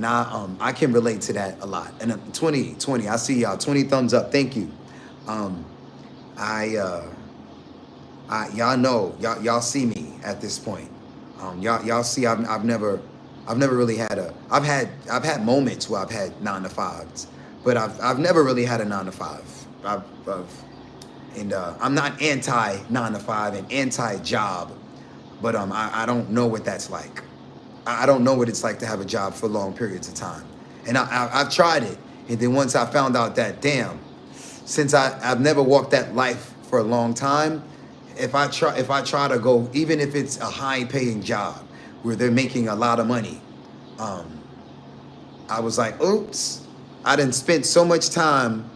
I can relate to that a lot. And 20, I see y'all. 20 thumbs up. Thank you. Y'all know, y'all see me at this point. Y'all see I've never really had I've had moments where I've had 9-to-5s, but I've never really had a 9-to-5. I'm not anti 9-to-5 and anti job, but I don't know what that's like. I don't know what it's like to have a job for long periods of time, and I've tried it, and then once I found out that since I've never walked that life for a long time, if I try to go, even if it's a high paying job where they're making a lot of money, I was like, oops, I done spent so much time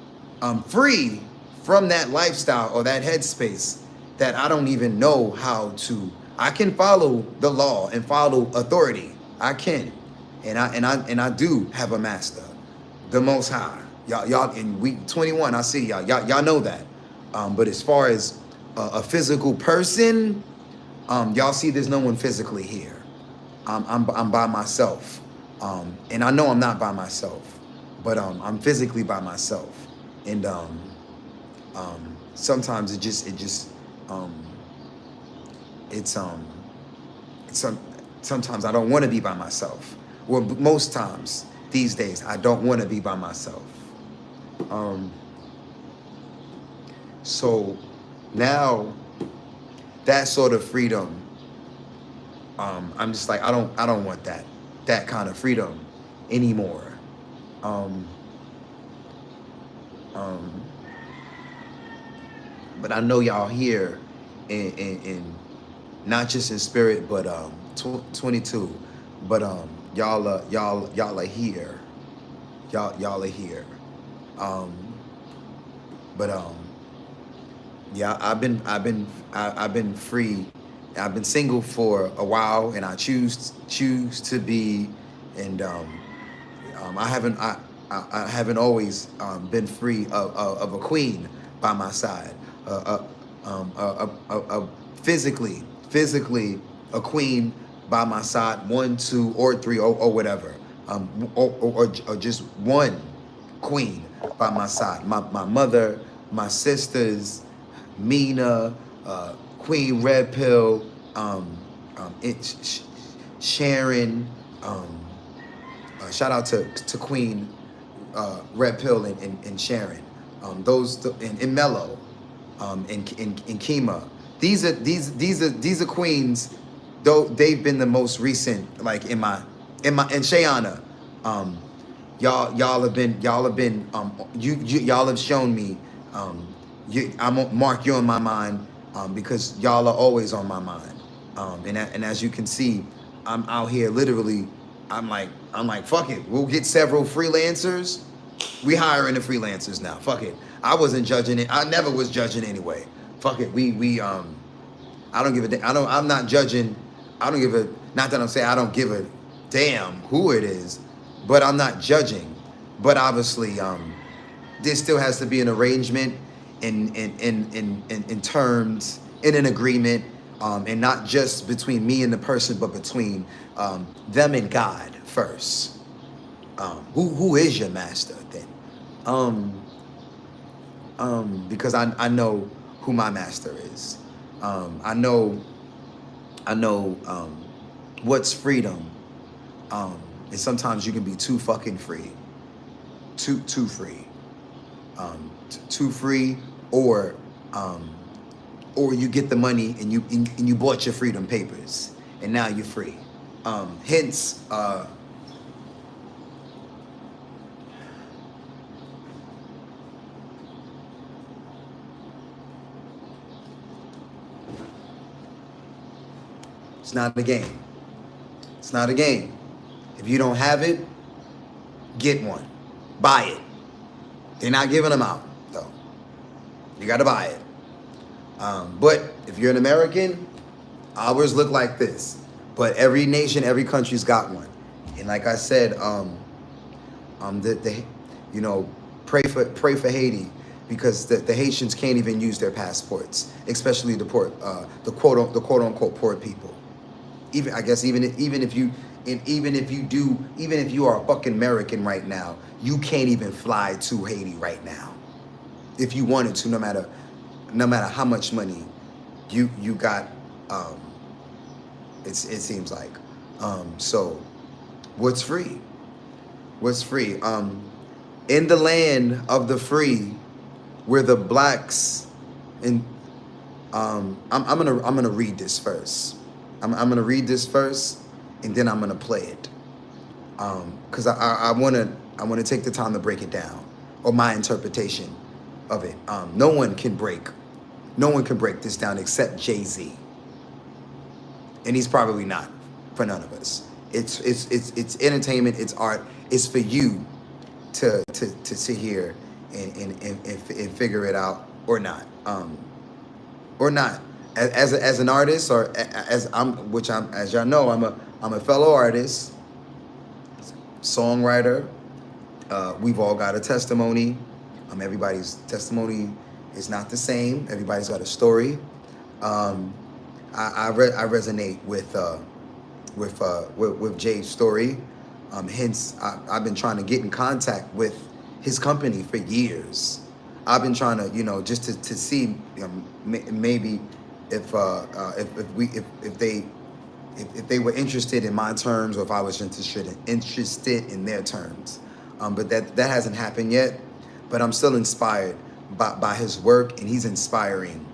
free from that lifestyle or that headspace that I don't even know how to, I can follow the law and follow authority. I can, and I do have a master, the Most High. Y'all in week 21, I see y'all know that. But as far as a physical person, y'all see there's no one physically here. I'm by myself, and I know I'm not by myself, but I'm physically by myself, and sometimes sometimes I don't want to be by myself. Well, most times these days I don't want to be by myself. So now that sort of freedom, I'm just like, I don't want that kind of freedom anymore. But I know y'all here in not just in spirit, but 22, but y'all are here. Y'all are here. Yeah, I've been free. I've been single for a while, and I choose to be, and I haven't always been free of a queen by my side, physically a queen by my side, 1, 2, or 3, or whatever, or just one queen by my side. My mother, my sisters, Mina, Queen Red Pill, Sharon. Shout out to Queen Red Pill and Sharon. And Mello, and Kima. These are queens. Though they've been the most recent, like in my and Shayana. Y'all have been y'all have shown me. I'm Mark, you're on my mind, because y'all are always on my mind. And as you can see, I'm out here literally. I'm like, fuck it. We'll get several freelancers. We hiring the freelancers now. Fuck it. I wasn't judging it. I never was judging anyway. Fuck it. I don't give a damn. I'm not judging. I don't give a. Not that I'm saying I don't give a damn who it is, but I'm not judging. But obviously, there still has to be an arrangement in terms, in an agreement, and not just between me and the person, but between them and God first. Who is your master then? Because I know who my master is. I know what's freedom. And sometimes you can be too fucking free. Too free. Too free, or you get the money and you bought your freedom papers and now you're free. Hence, it's not a game. It's not a game. If you don't have it, get one. Buy it. They're not giving them out, though. You got to buy it. But if you're an American, ours look like this. But every nation, every country's got one. And like I said, pray for Haiti, because the Haitians can't even use their passports, especially the quote unquote poor people. Even if you are a fucking American right now, you can't even fly to Haiti right now. If you wanted to, no matter how much money you got, it seems like. So what's free? What's free? In the land of the free, where the blacks, and I'm gonna read this first. I'm gonna read this first, and then I'm gonna play it, because I wanna take the time to break it down, or my interpretation of it. No one can break this down except Jay-Z, and he's probably not for none of us. It's entertainment, it's art, it's for you to sit here and figure it out or not. as an artist, or as y'all know, I'm a fellow artist, songwriter. We've all got a testimony. Everybody's testimony is not the same. Everybody's got a story. I resonate with Jay's story. Hence, I've been trying to get in contact with his company for years. I've been trying to, just to see, maybe if they were interested in my terms, or if I was interested in their terms. But that hasn't happened yet. But I'm still inspired by his work, and he's inspiring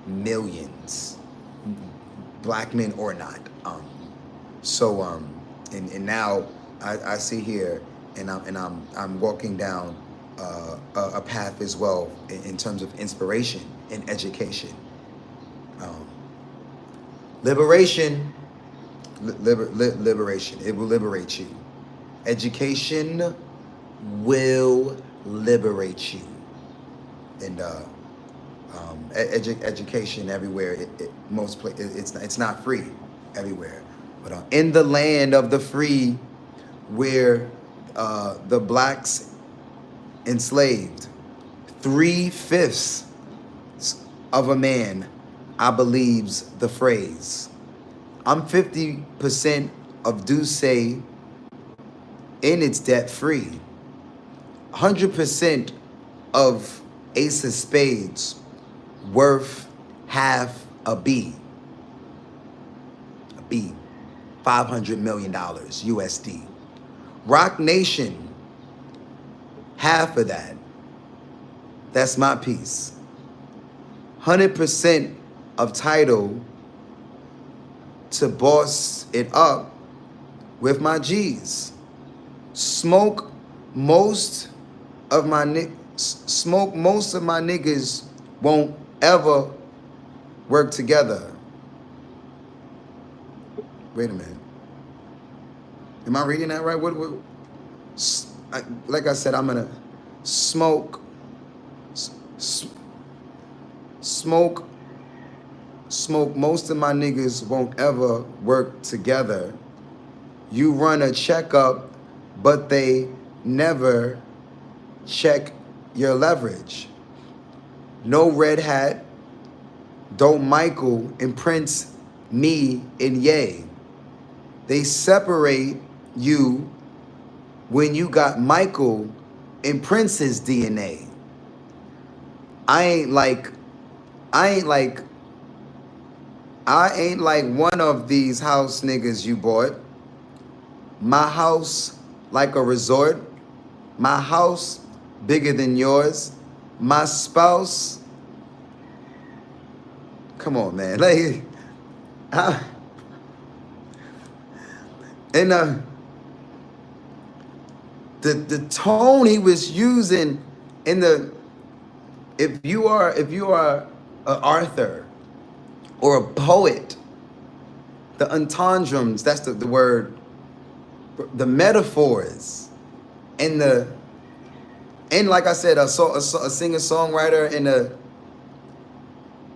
millions, black men or not. And now I see here, and I'm walking down a path as well in terms of inspiration and education. Liberation, liberation. It will liberate you. Education will liberate you. And education everywhere. It's not free everywhere. But in the land of the free, where the blacks enslaved, 3/5 of a man, I believes the phrase. I'm 50% of Duce in its debt free. 100% of Ace of Spades worth half a B. A B. $500 million USD. Rock Nation, half of that. That's my piece. 100% of title to boss it up with my G's. Smoke most of my niggas won't ever work together. Wait a minute. Am I reading that right? Like I said, I'm gonna smoke most of my niggas won't ever work together. You run a checkup, but they never check your leverage. No red hat, don't Michael and Prince me and Ye. They separate you when you got Michael and Prince's DNA. I ain't like one of these house niggas you bought. My house like a resort. My house bigger than yours. My spouse. Come on, man. The tone he was using in the, if you are an author or a poet, the entendres, that's the word, the metaphors, and like I said, a singer-songwriter and a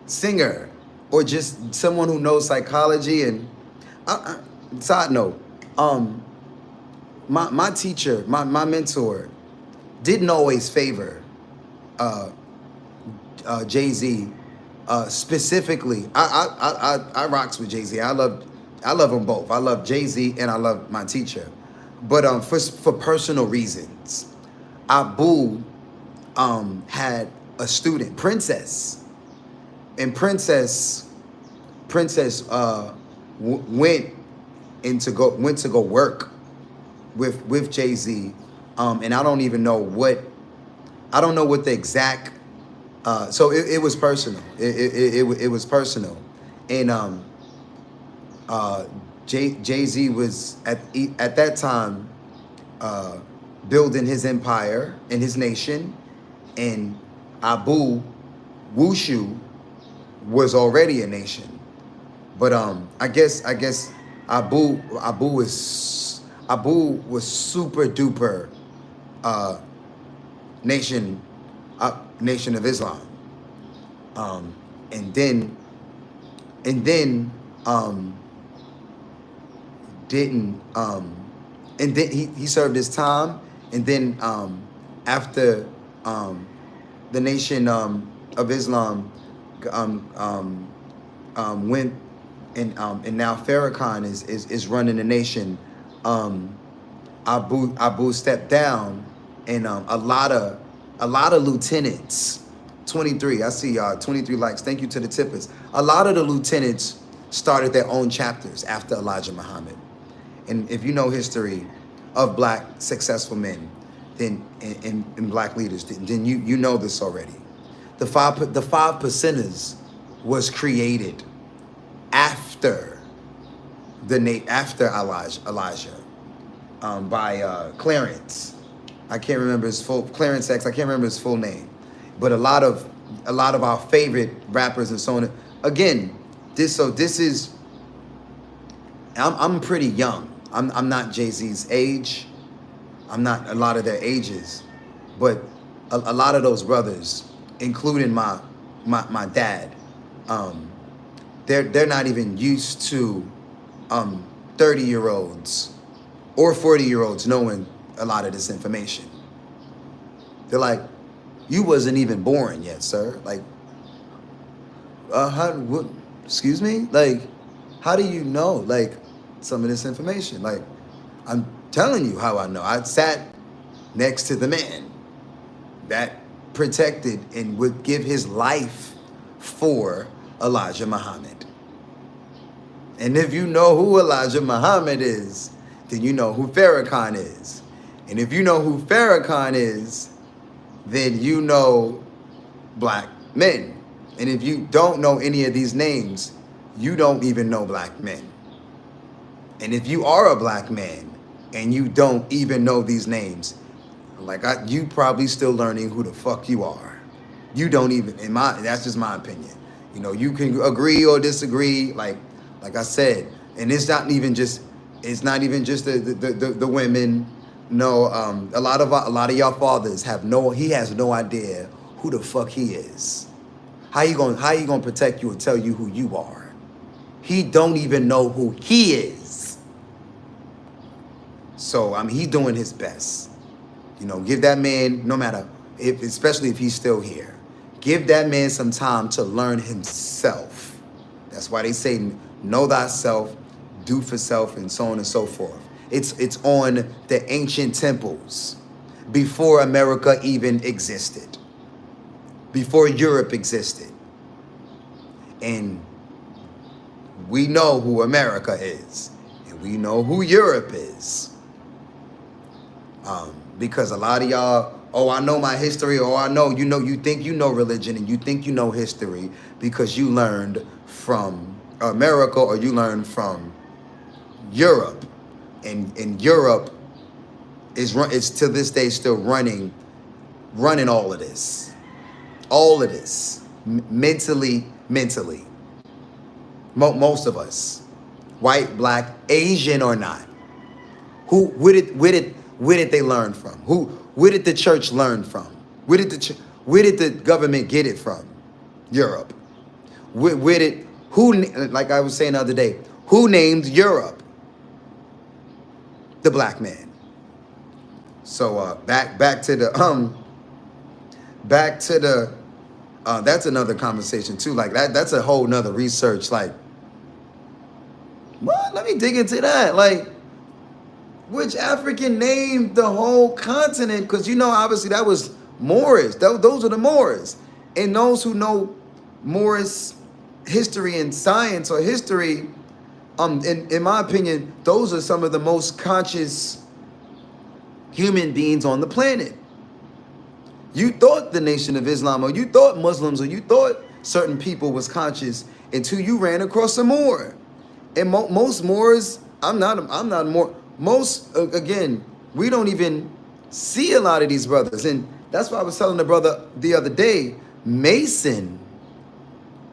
singer, or just someone who knows psychology. And side note, my teacher, my mentor, didn't always favor Jay-Z specifically. I rocks with Jay-Z. I love them both. I love Jay-Z and I love my teacher. But for personal reasons, Abu had a student, Princess, and Princess went to go work with Jay-Z, and I don't know what the exact. So it was personal. It was personal, and Jay-Z was at that time building his empire and his nation, and Abu Wushu was already a nation. But I guess Abu was super duper Nation of Islam. and then didn't and then he served his time, and then after the Nation of Islam went, and now Farrakhan is running the nation. Abu stepped down, and a lot of lieutenants, 23. I see y'all 23 likes. Thank you to the tippers. A lot of the lieutenants started their own chapters after Elijah Muhammad. And if you know history of black successful men, then and black leaders, then you know this already. The five percenters was created after after Elijah by Clarence. I can't remember his full Clarence X. I can't remember his full name, but a lot of our favorite rappers and so on. Again, this is. I'm pretty young. I'm not Jay-Z's age. I'm not a lot of their ages, but a lot of those brothers, including my dad, they're not even used to 30-year-olds or 40-year-olds knowing a lot of this information. They're like, you wasn't even born yet, sir. Like, excuse me? Like, how do you know, like, some of this information? Like, I'm telling you how I know. I sat next to the man that protected and would give his life for Elijah Muhammad. And if you know who Elijah Muhammad is, then you know who Farrakhan is. And if you know who Farrakhan is, then you know black men. And if you don't know any of these names, you don't even know black men. And if you are a black man and you don't even know these names, like you probably still learning who the fuck you are. You don't even, that's just my opinion. You know, you can agree or disagree, like I said, and it's not even just the women. No, a lot of y'all fathers he has no idea who the fuck he is. How you gonna protect you or tell you who you are? He don't even know who he is. So he's doing his best. You know, give that man, no matter especially if he's still here, give that man some time to learn himself. That's why they say know thyself, do for self, and so on and so forth. It's on the ancient temples before America even existed, before Europe existed. And we know who America is, and we know who Europe is. Because a lot of y'all, I know my history, or I know, you think you know religion and you think you know history because you learned from America or you learned from Europe. And Europe is to this day still running all of this. All of this. Mentally. Most of us. White, black, Asian or not. Where did they learn from? Where did the church learn from? Where did the government get it from? Europe. Like I was saying the other day, who named Europe? The black man. So back to the that's another conversation too. Like that's a whole nother research. Like, what? Let me dig into that. Like, which African named the whole continent? Because obviously that was Moors. Those are the Moors. And those who know Moorish history and science or history, in my opinion, those are some of the most conscious human beings on the planet. You thought the Nation of Islam, or you thought Muslims, or you thought certain people was conscious until you ran across a Moor. And most Moors, I'm not a Moor. Most, again, we don't even see a lot of these brothers. And that's why I was telling the brother the other day, Mason,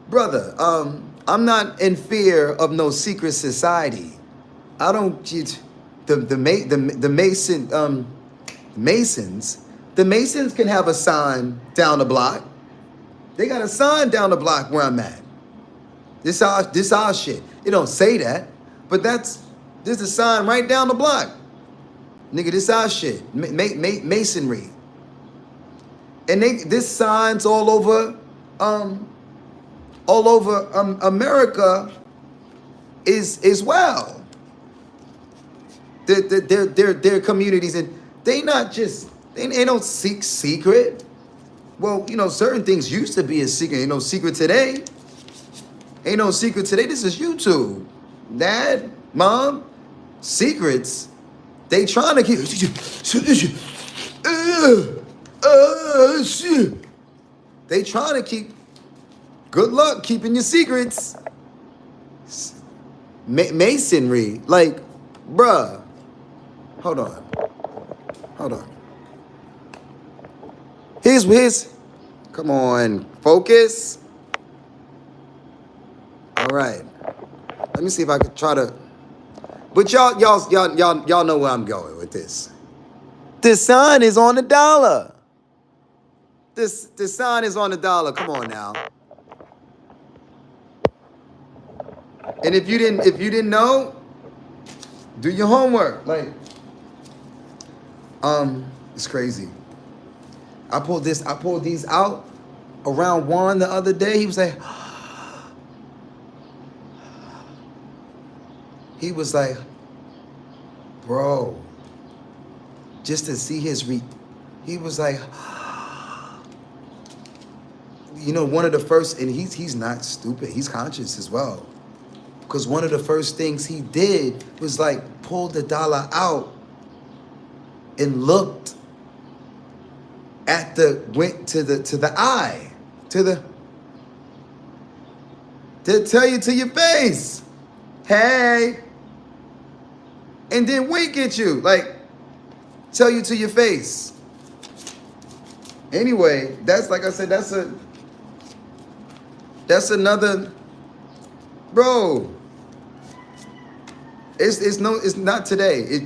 brother, I'm not in fear of no secret society. I don't, the Masons can have a sign down the block. They got a sign down the block where I'm at. This our shit. It don't say that, but there's a sign right down the block. Nigga, this our shit. Masonry. And this signs all over America is well. Their communities, and they not just they don't seek secret. Well, you know, certain things used to be a secret. Ain't no secret today. Ain't no secret today. This is YouTube. Dad, mom, secrets. They trying to keep. Shit. They trying to keep. Good luck keeping your secrets. Masonry, like, bruh. Hold on. Here's. Come on, focus. All right. Let me see if I could try to. But y'all know where I'm going with this. The sign is on the dollar. The sign is on the dollar. Come on now. And if you didn't know, do your homework. Like, it's crazy. I pulled these out around Juan the other day. He was like, bro, just to see he was like, you know, one of the first, and he's not stupid, he's conscious as well. Because one of the first things he did was like pull the dollar out and looked at went to the eye, to tell you to your face, hey, and then wink at you, like tell you to your face. Anyway, that's, like I said, that's another, bro. It's not today.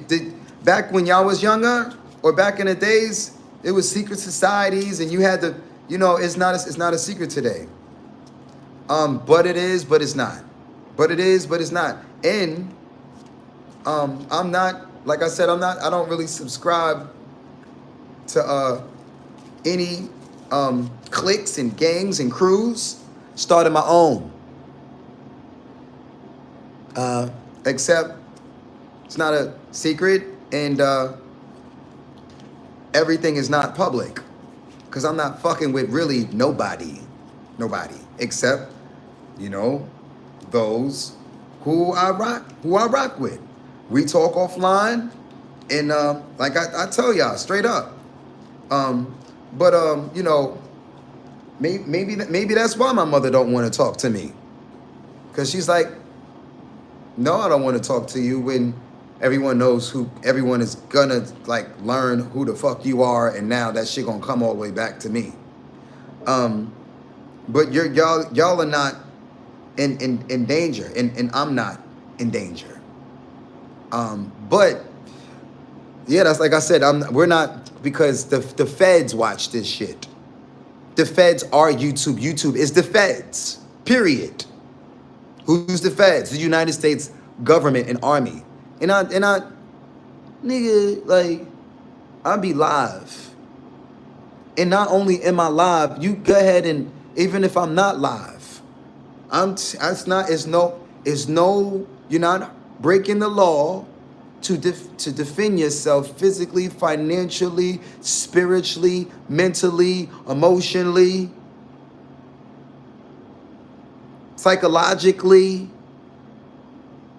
Back when y'all was younger, or back in the days, it was secret societies, and you had to, you know, it's not a secret today. But it is, but it's not. But it is, but it's not. And I'm not, like I said, I don't really subscribe to any cliques and gangs and crews. Started my own. Except it's not a secret, and everything is not public, because I'm not fucking with really nobody, except, you know, those who I rock with. We talk offline, and like I tell y'all straight up. But you know, maybe that's why my mother don't want to talk to me, because she's like, no, I don't want to talk to you when everyone knows everyone is gonna like learn who the fuck you are, and now that shit gonna come all the way back to me. But y'all are not in danger, and I'm not in danger. But yeah, that's like I said, we're not, because the feds watch this shit. The feds are YouTube. YouTube is the feds. Period. Who's the feds? The United States government and army. And I, nigga, like, I be live. And not only am I live, you go ahead, and even if I'm not live, you're not breaking the law to defend yourself physically, financially, spiritually, mentally, emotionally, psychologically.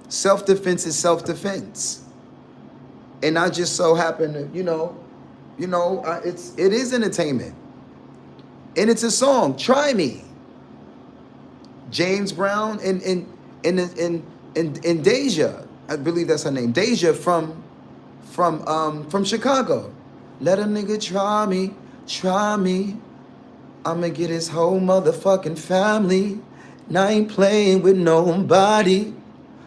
Self-defense is self-defense. And I just so happen to, it is entertainment. And it's a song. Try Me. James Brown and Deja. I believe that's her name. Deja from Chicago. Let a nigga try me. I'ma get his whole motherfucking family. And I ain't playing with nobody.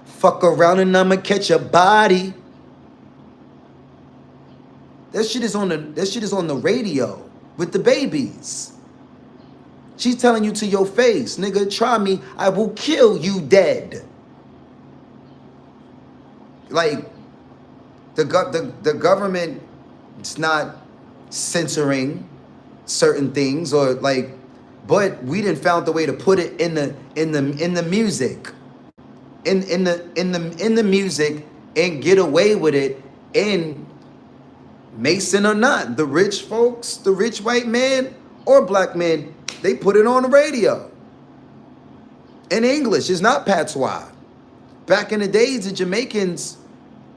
Fuck around and I'ma catch a body. That shit is on the radio with the babies. She's telling you to your face, nigga, try me, I will kill you dead. Like, the government is not censoring certain things, or like, but we didn't found the way to put it in the music. In the music, and get away with it. And Mason or not, the rich folks, the rich white man or black man, they put it on the radio in English. It's not patois. Back in the days, the Jamaicans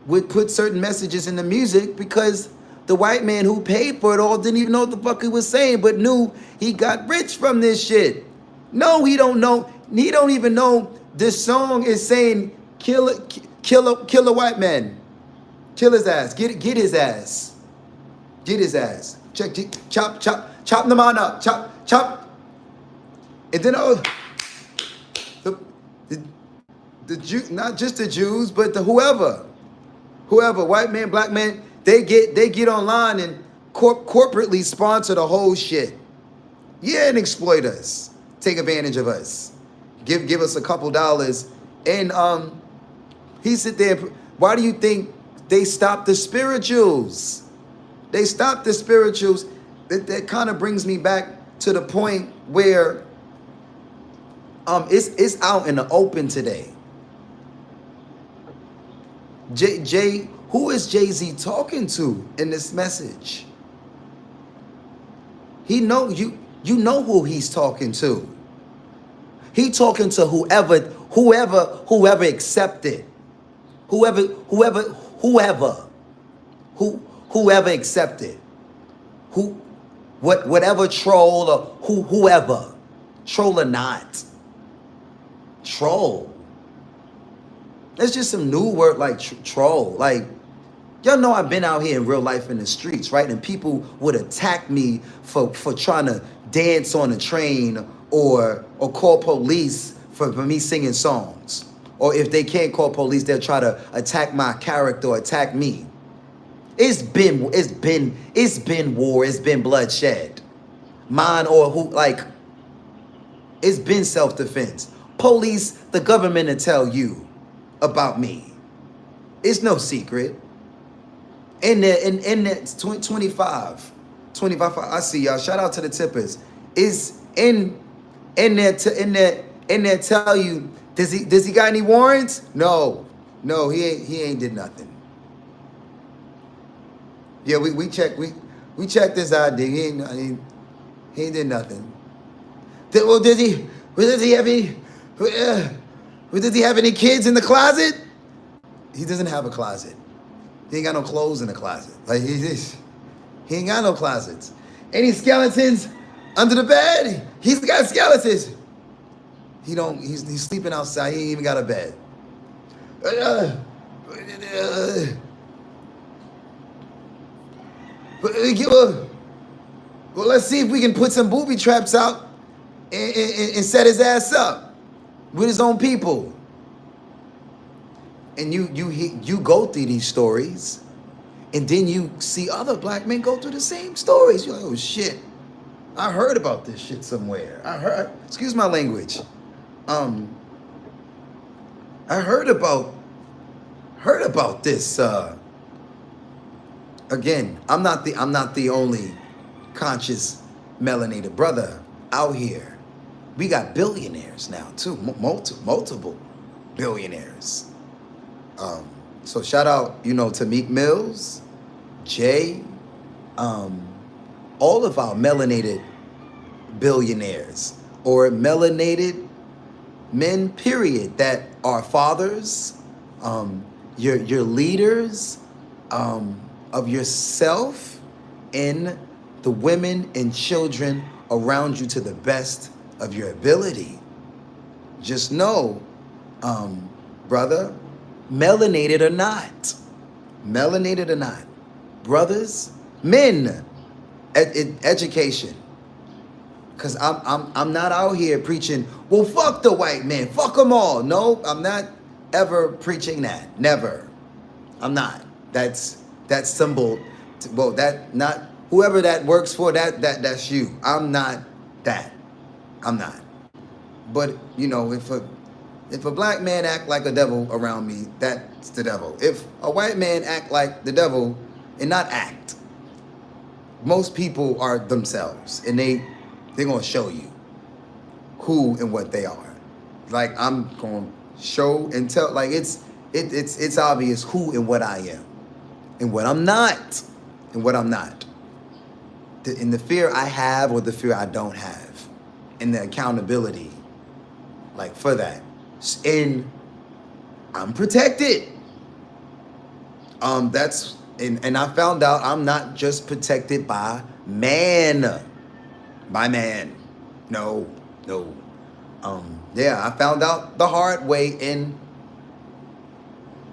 would put certain messages in the music because the white man who paid for it all didn't even know what the fuck he was saying, but knew he got rich from this shit. No, he don't know. He don't even know this song is saying kill a white man, kill his ass, get his ass, get his ass. Chop the man up, chop, and then the Jew, not just the Jews, but the whoever, white man, black man, they get online and corporately sponsor the whole shit. Yeah, and exploit us, take advantage of us, give us a couple dollars, and he sit there. Why do you think they stopped the spirituals? They stopped the spirituals. That kind of brings me back to the point where it's out in the open today. Who is Jay-Z talking to in this message? He know you know who he's talking to. He talking to whoever accepted. Whoever accepted. Whatever troll or whoever. Troll or not. Troll. That's just some new word like troll. Like, y'all know I've been out here in real life in the streets, right? And people would attack me for trying to dance on a train or call police for me singing songs. Or if they can't call police, they'll try to attack my character or attack me. It's been war, it's been bloodshed. Mine or who, like, it's been self-defense. Police, the government will tell you about me. It's no secret. In that 25, I see y'all. Shout out to the tippers. Is in there tell you, does he got any warrants? No, he ain't did nothing. Yeah, we checked this ID. He ain't did nothing. Does he have any kids in the closet? He doesn't have a closet. He ain't got no clothes in the closet. Like he ain't got no closets. Any skeletons under the bed? He's got skeletons. He's sleeping outside. He ain't even got a bed. Well, let's see if we can put some booby traps out and set his ass up with his own people. And you go through these stories, and then you see other black men go through the same stories. You're like, oh shit, I heard about this shit somewhere. I heard, excuse my language. I heard about this. Again, I'm not the only conscious melanated brother out here. We got billionaires now too, multiple billionaires. So shout out, to Meek Mills, Jay, all of our melanated billionaires or melanated men, period, that are fathers, your leaders of yourself and the women and children around you to the best of your ability. Just know, brother, melanated or not, brothers, men, education. Cause I'm not out here preaching, well, fuck the white man, fuck them all. No, I'm not ever preaching that. Never. I'm not. That's symbol. Well, that not whoever that works for. That's you. I'm not that. I'm not. But you know, if a black man act like a devil around me, that's the devil. If a white man act like the devil, and not act, most people are themselves, and they're gonna show you who and what they are. Like I'm gonna show and tell. Like it's obvious who and what I am, and what I'm not, and what I'm not. In the fear I have or the fear I don't have, and the accountability, like for that, and I'm protected. That's and I found out I'm not just protected by man. No. Yeah, I found out the hard way I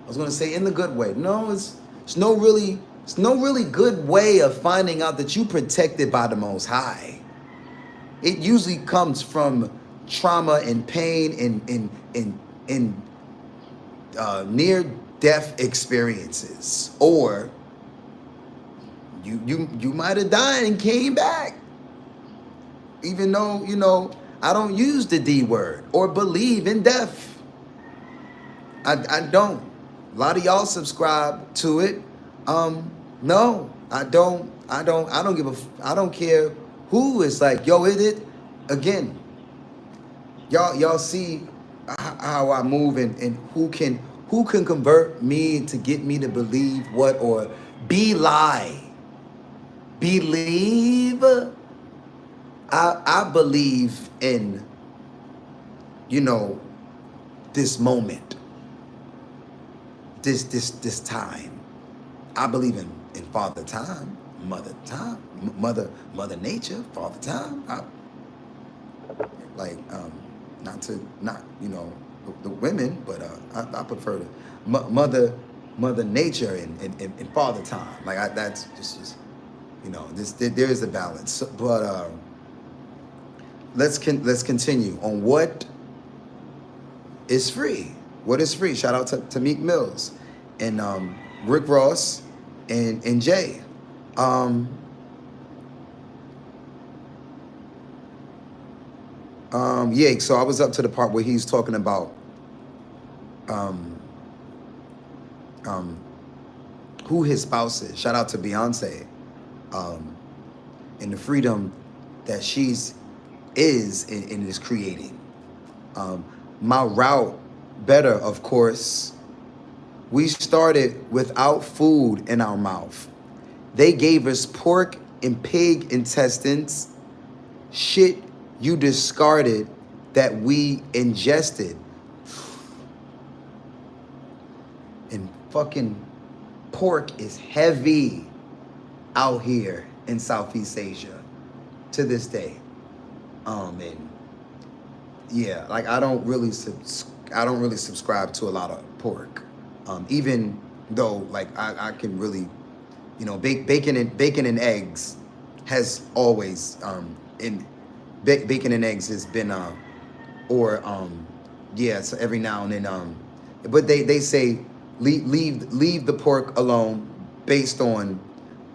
was gonna say in the good way. No, it's no really good way of finding out that you protected by the Most High. It usually comes from trauma and pain and near death experiences, or you might have died and came back, even though I don't use the D word or believe in death. I don't. A lot of y'all subscribe to it. No, I don't I don't care who is like, yo, it again. Y'all see how I move and who can convert me to get me to believe what or believe. I believe in this moment, this time. I believe in Father Time, Mother Nature, Father Time. Not the women, but I prefer the Mother Nature and Father Time. Like that's just there is a balance. But let's continue on what is free. What is free? Shout out to Meek Mills and Rick Ross and Jay. Yeah, so I was up to the part where he's talking about who his spouse is. Shout out to Beyonce, and the freedom that is creating. My route better, of course. We started without food in our mouth. They gave us pork and pig intestines, shit you discarded that we ingested. And fucking pork is heavy out here in Southeast Asia to this day. And yeah, like I don't really subscribe to a lot of pork. Even though like I can really, bacon and eggs has always bacon and eggs has been so every now and then but they say leave the pork alone based on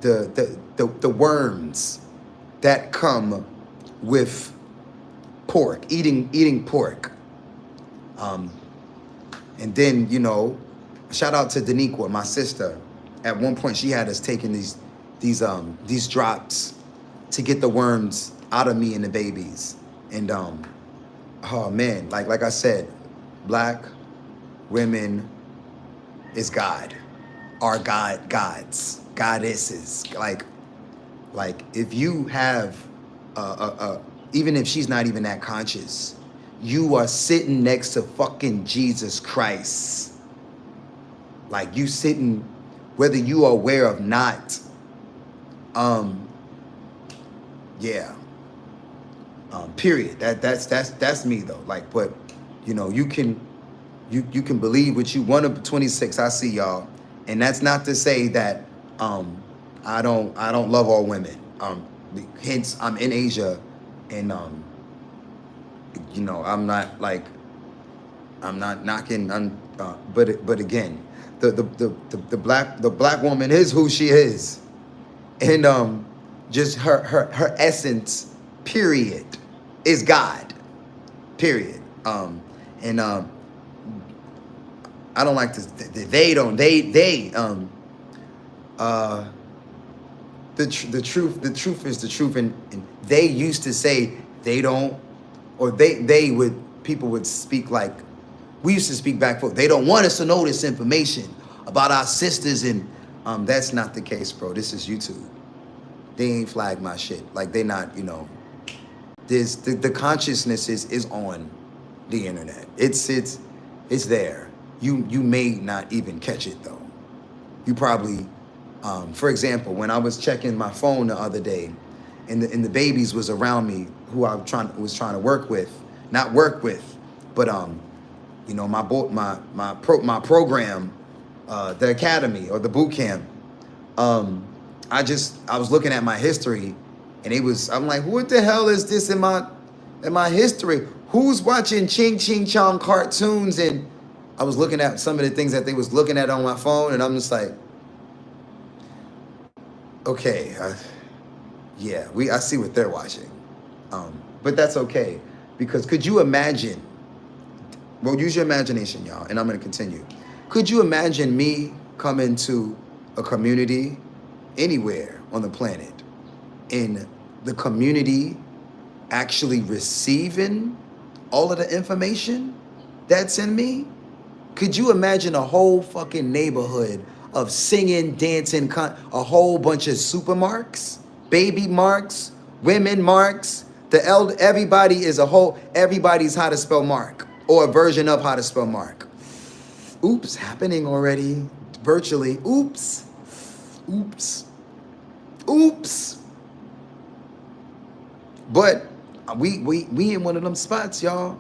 the worms that come with pork, eating pork. And then shout out to Daniqua, my sister. At one point she had us taking these drops to get the worms out of me and the babies. And oh man, like I said, black women is God, are gods, goddesses. Like if you have even if she's not even that conscious, you are sitting next to fucking Jesus Christ. Like you sitting, whether you are aware of not. Yeah. Period. That's me though. Like, but you can believe what you want to. 26. I see y'all, and that's not to say that I don't love all women. Hence I'm in Asia, and I'm not knocking on. But again, the black woman is who she is, and just her essence, period, is God. period. And I don't like to. They don't. They. The truth is the truth, and they used to say they don't, or people would speak like, we used to speak back for, they don't want us to know this information about our sisters, and that's not the case, bro. This is YouTube. They ain't flagged my shit. Like, they not, there's the consciousness is on the internet. It's there. You may not even catch it though. You probably, for example, when I was checking my phone the other day, and the babies was around me who I was trying to work with, not work with, but my program, the academy or the boot camp. I was looking at my history, and I'm like, what the hell is this in my history? Who's watching Ching Ching Chong cartoons? And I was looking at some of the things that they was looking at on my phone, and I'm just like, okay, I see what they're watching. But that's okay, because could you imagine, well, use your imagination, y'all, and I'm gonna continue. Could you imagine me coming to a community anywhere on the planet, and the community actually receiving all of the information that's in me? Could you imagine a whole fucking neighborhood of singing, dancing, a whole bunch of supermarks, baby marks, women marks, everybody's how to spell mark, or a version of how to spell mark. Oops, happening already, virtually. Oops. But we in one of them spots, y'all.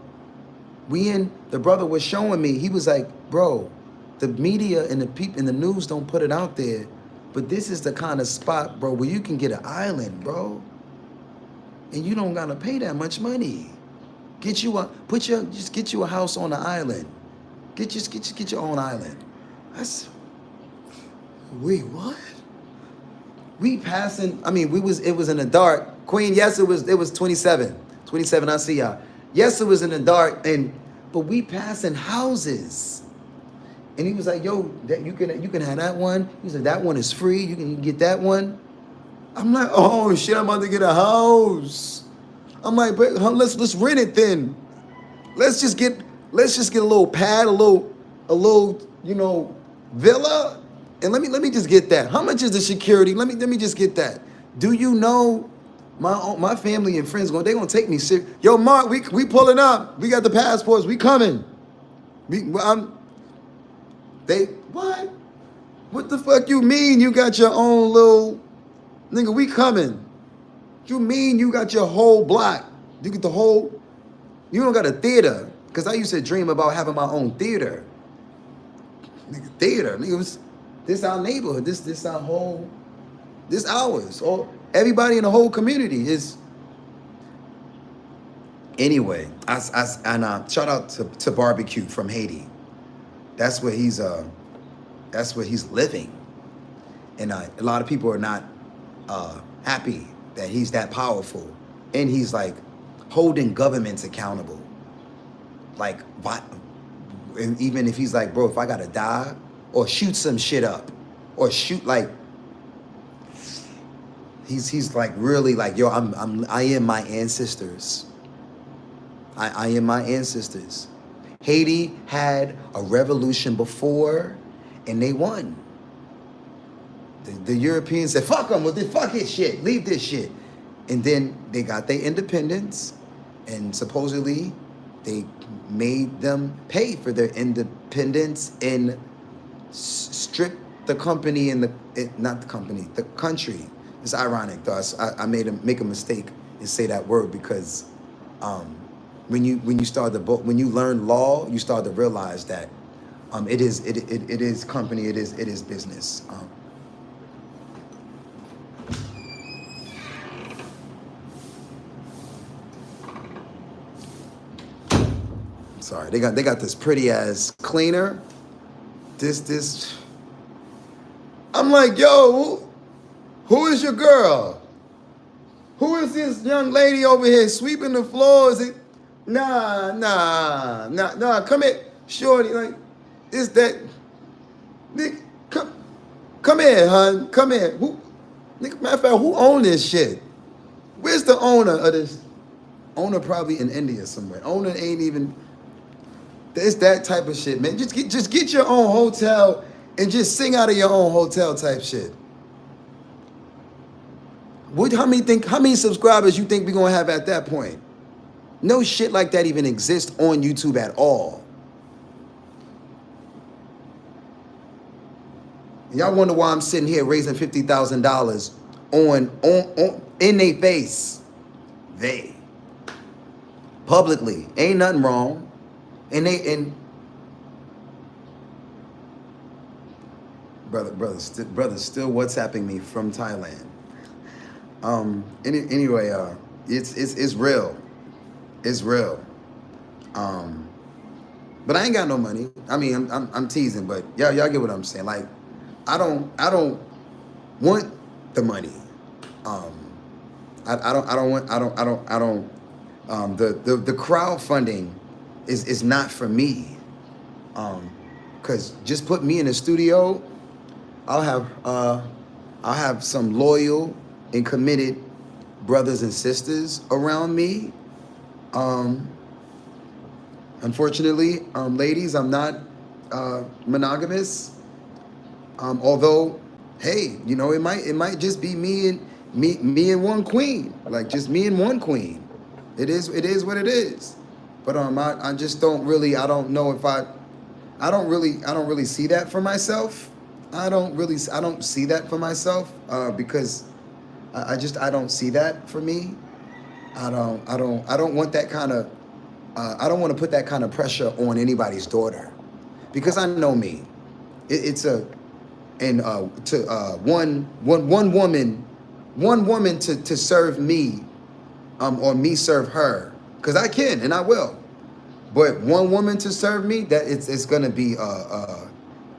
The brother was showing me, he was like, bro, the media and the people in the news don't put it out there, but this is the kind of spot, bro, where you can get an island, bro, and you don't gotta pay that much money. Just get you a house on the island. Get your own island. Wait, what? We passing, it was in the dark. Queen, yes, it was 27. 27, I see y'all. Yes, it was in the dark, but we passing houses. And he was like, yo, you can have that one. He said, that one is free. You can get that one. I'm like, oh shit, I'm about to get a house. I'm like, but let's rent it then. Let's just get a little pad, a little villa. And let me just get that. How much is the security? Let me just get that. Do you know my family and friends they gonna take me serious? Yo, Mark, we pulling up. We got the passports. We coming. What? What the fuck you mean you got your own little nigga? We coming. You mean you got your whole block? You get the whole. You don't got a theater. Cause I used to dream about having my own theater. Nigga, theater. Nigga, this our neighborhood. This our whole. This ours. Or everybody in the whole community is. Anyway, shout out to Barbecue from Haiti. That's where he's living, and a lot of people are not happy that he's that powerful, and he's like holding governments accountable. Like, and even if he's like, bro, if I gotta die or shoot some shit up, or shoot like, he's like really like, yo, I am my ancestors. I am my ancestors. Haiti had a revolution before, and they won. The Europeans said, fuck them, fuck this shit, leave this shit. And then they got their independence, and supposedly they made them pay for their independence and stripped the company and the country. It's ironic though. I make a mistake and say that word because when you learn law, you start to realize that it is company, it is business. Sorry, they got this pretty ass cleaner. This. I'm like, yo, who is your girl? Who is this young lady over here sweeping the floors? Nah. Come here, shorty. Like, is that, nigga? Come here, hun. Come here. Who, nigga? Matter of fact, who own this shit? Where's the owner of this? Owner probably in India somewhere. Owner ain't even. It's that type of shit, man. Just get your own hotel and just sing out of your own hotel type shit. How many subscribers you think we gonna have at that point? No shit like that even exists on YouTube at all. Y'all wonder why I'm sitting here raising $50,000 on in their face. They publicly ain't nothing wrong. And brother still WhatsApping me from Thailand. Anyway, it's real. It's real. But I ain't got no money. I mean, I'm teasing, but y'all get what I'm saying. Like, I don't want the money. The crowdfunding is not for me. Cause just put me in a studio, I'll have some loyal and committed brothers and sisters around me. Unfortunately, ladies, I'm not monogamous. Although, hey, you know, it might just be me and one queen, like just me and one queen. It is what it is. But I just don't really. I don't know if I don't really see that for myself. I don't see that for myself because I don't see that for me. I don't want that kind of. I don't want to put that kind of pressure on anybody's daughter, because I know me. One woman to serve me, or me serve her, because I can and I will. But one woman to serve me, that it's gonna be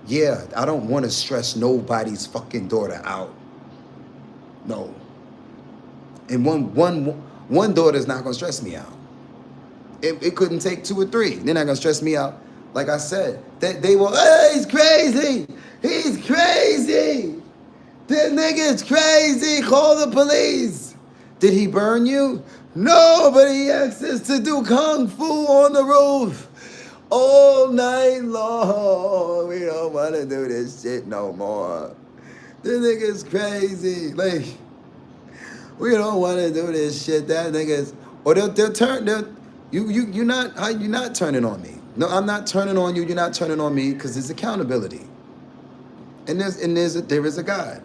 yeah. I don't want to stress nobody's fucking daughter out. No. And one daughter's not gonna stress me out. It couldn't take two or three. They're not gonna stress me out. Like I said, they will. Hey, he's crazy. He's crazy. This nigga is crazy. Call the police. Did he burn you? No, but he asked us to do kung fu on the roof all night long. We don't want to do this shit no more. This nigga is crazy. Like, we don't want to do this shit. That nigga's, or they'll turn. You're not turning on me. No, I'm not turning on you. You're not turning on me, because there's accountability. And there is a God.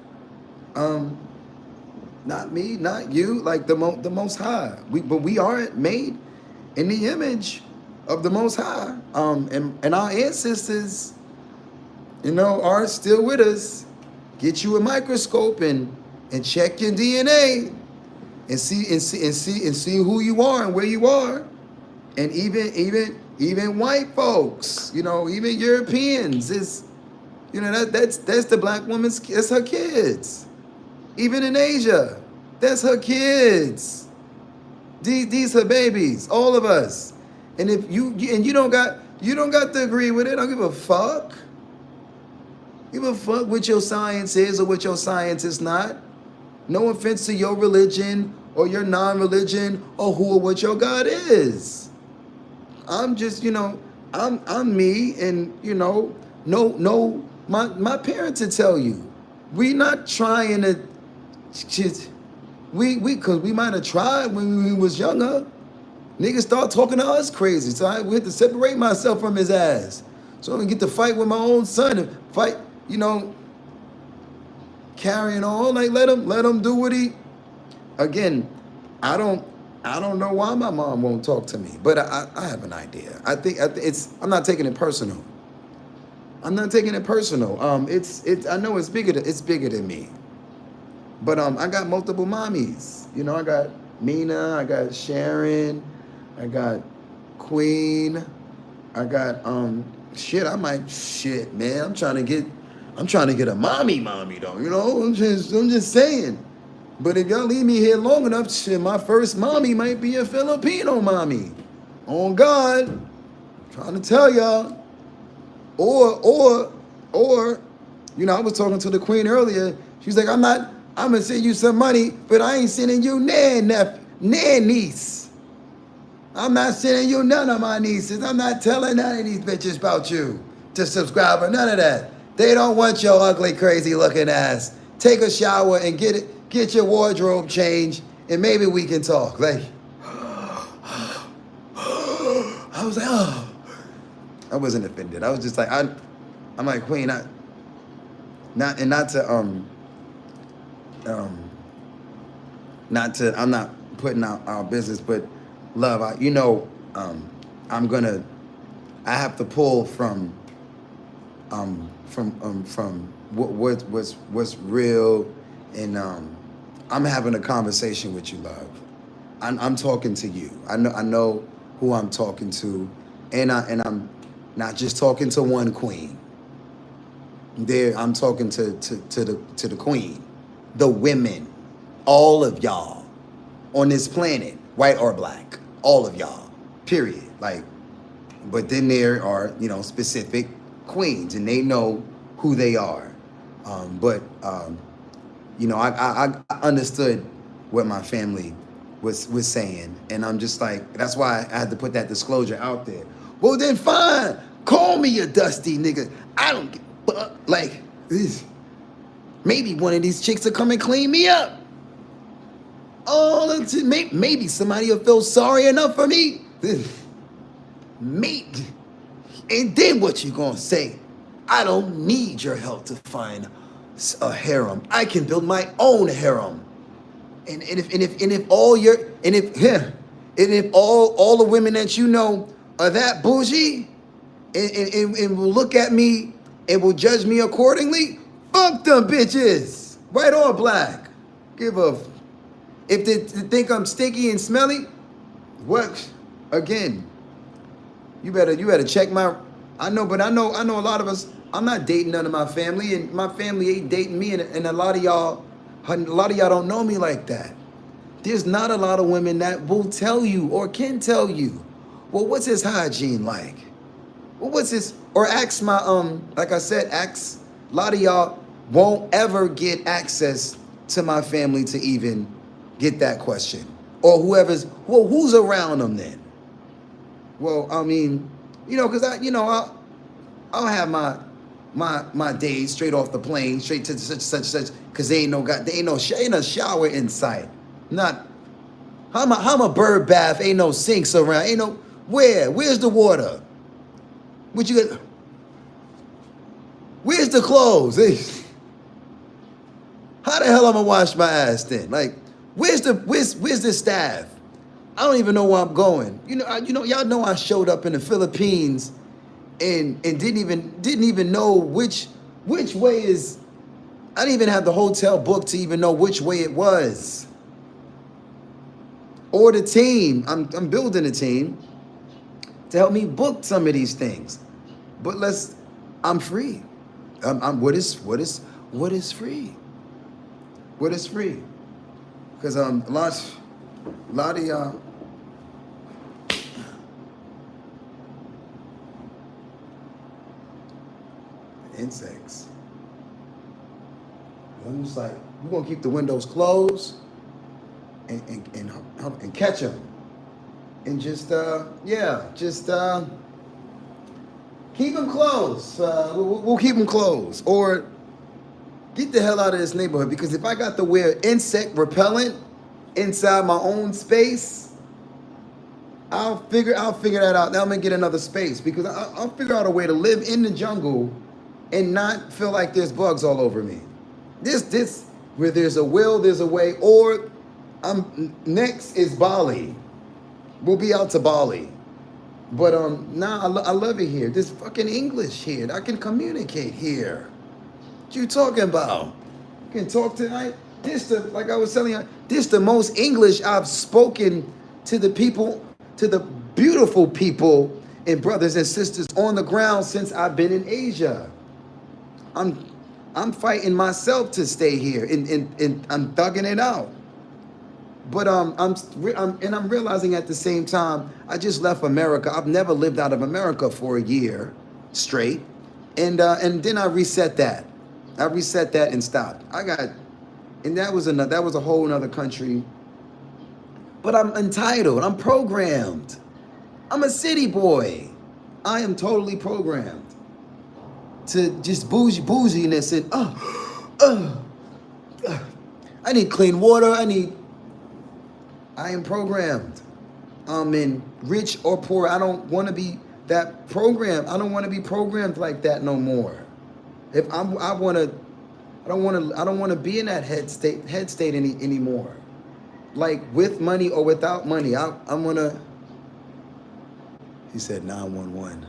Not me, not you, like the Most High. But we are made in the image of the Most High. And our ancestors, are still with us. Get you a microscope and check your DNA and see who you are and where you are. And even white folks, even Europeans, that's the black woman's, that's her kids. Even in Asia, that's her kids. These her babies, all of us. And if you don't got to agree with it, I don't give a fuck. Give a fuck what your science is or what your science is not. No offense to your religion or your non-religion or who or what your God is. I'm just, I'm me, and no, my parents would tell you, we not trying to. Cause we might have tried when we was younger. Niggas start talking to us crazy, so we had to separate myself from his ass, so I can get to fight with my own son and fight, carrying on. Like, let him do what he. Again, I don't know why my mom won't talk to me, but I have an idea. I think I'm not taking it personal. I'm not taking it personal. I know it's bigger than me. But I got multiple mommies. I got Mina, I got Sharon, I got Queen, I got man. I'm trying to get a mommy though. I'm just saying. But if y'all leave me here long enough, shit, my first mommy might be a Filipino mommy. On God. Trying to tell y'all. Or, you know, I was talking to the queen earlier. She's like, I'm gonna send you some money, but I ain't sending you nan niece. I'm not sending you none of my nieces. I'm not telling none of these bitches about you to subscribe or none of that. They don't want your ugly, crazy looking ass. Take a shower and get your wardrobe changed, and maybe we can talk. Like, I was like, oh. I wasn't offended. I was just like, I'm like, queen, not to, I'm not putting out our business, but love, I have to pull from what's real, and I'm having a conversation with you, love. I'm talking to you. I know who I'm talking to, and I'm not just talking to one queen. I'm talking to the queen, the women, all of y'all on this planet, white or black, all of y'all, period. Like, but then there are, you know, specific queens, and they know who they are. You know, I understood what my family was saying, and I'm just like, that's why I had to put that disclosure out there. Well, then fine, call me a dusty nigga. I don't give a fuck. Like, maybe one of these chicks will come and clean me up. Oh, maybe somebody will feel sorry enough for me. Maybe. And then what you gonna say? I don't need your help to find a harem. I can build my own harem. And if all the women that you know are that bougie and will look at me and will judge me accordingly, fuck them bitches, white or black. If they think I'm stinky and smelly, what? Again, you better check my. I know a lot of us. I'm not dating none of my family, and my family ain't dating me, and a lot of y'all don't know me like that. There's not a lot of women that will tell you or can tell you, well, what's his hygiene like? Well, what's his, or ask my, like I said, a lot of y'all won't ever get access to my family to even get that question. Or who's around them then? Well, I mean, you know, because I'll have my days straight off the plane, straight to such, because ain't no shower in sight. Not, how a bird bath, ain't no sinks around, ain't no, where's the water? What you got? Where's the clothes? How the hell I'm gonna wash my ass then? Like, where's the staff? I don't even know where I'm going. You know, y'all know I showed up in the Philippines and didn't even know which way is. I didn't even have the hotel booked to even know which way it was. Or the team. I'm building a team to help me book some of these things. But I'm free. What is free? What is free? Because a lot of y'all. Insects. I'm just like, we're gonna keep the windows closed and catch them, and just keep them closed. We'll keep them closed, or get the hell out of this neighborhood. Because if I got to wear insect repellent inside my own space, I'll figure that out. Now I'm gonna get another space, because I'll figure out a way to live in the jungle and not feel like there's bugs all over me. This where there's a will, there's a way. Or next is Bali. We'll be out to Bali. But I love it here. There's fucking English here. I can communicate here. What you talking about? You can talk tonight. Like I was telling you, this the most English I've spoken to the people, to the beautiful people and brothers and sisters on the ground since I've been in Asia. I'm fighting myself to stay here, and I'm thugging it out. But I'm realizing at the same time, I just left America. I've never lived out of America for a year straight, and then I reset that. I reset that and stopped. And that was a whole nother country. But I'm entitled. I'm programmed. I'm a city boy. I am totally programmed to just bouginess and I need clean water. I am programmed. In rich or poor. I don't want to be that programmed. I don't want to be programmed like that no more. If I want to, I don't want to be in that head state anymore. Like with money or without money, I'm gonna. He said 911.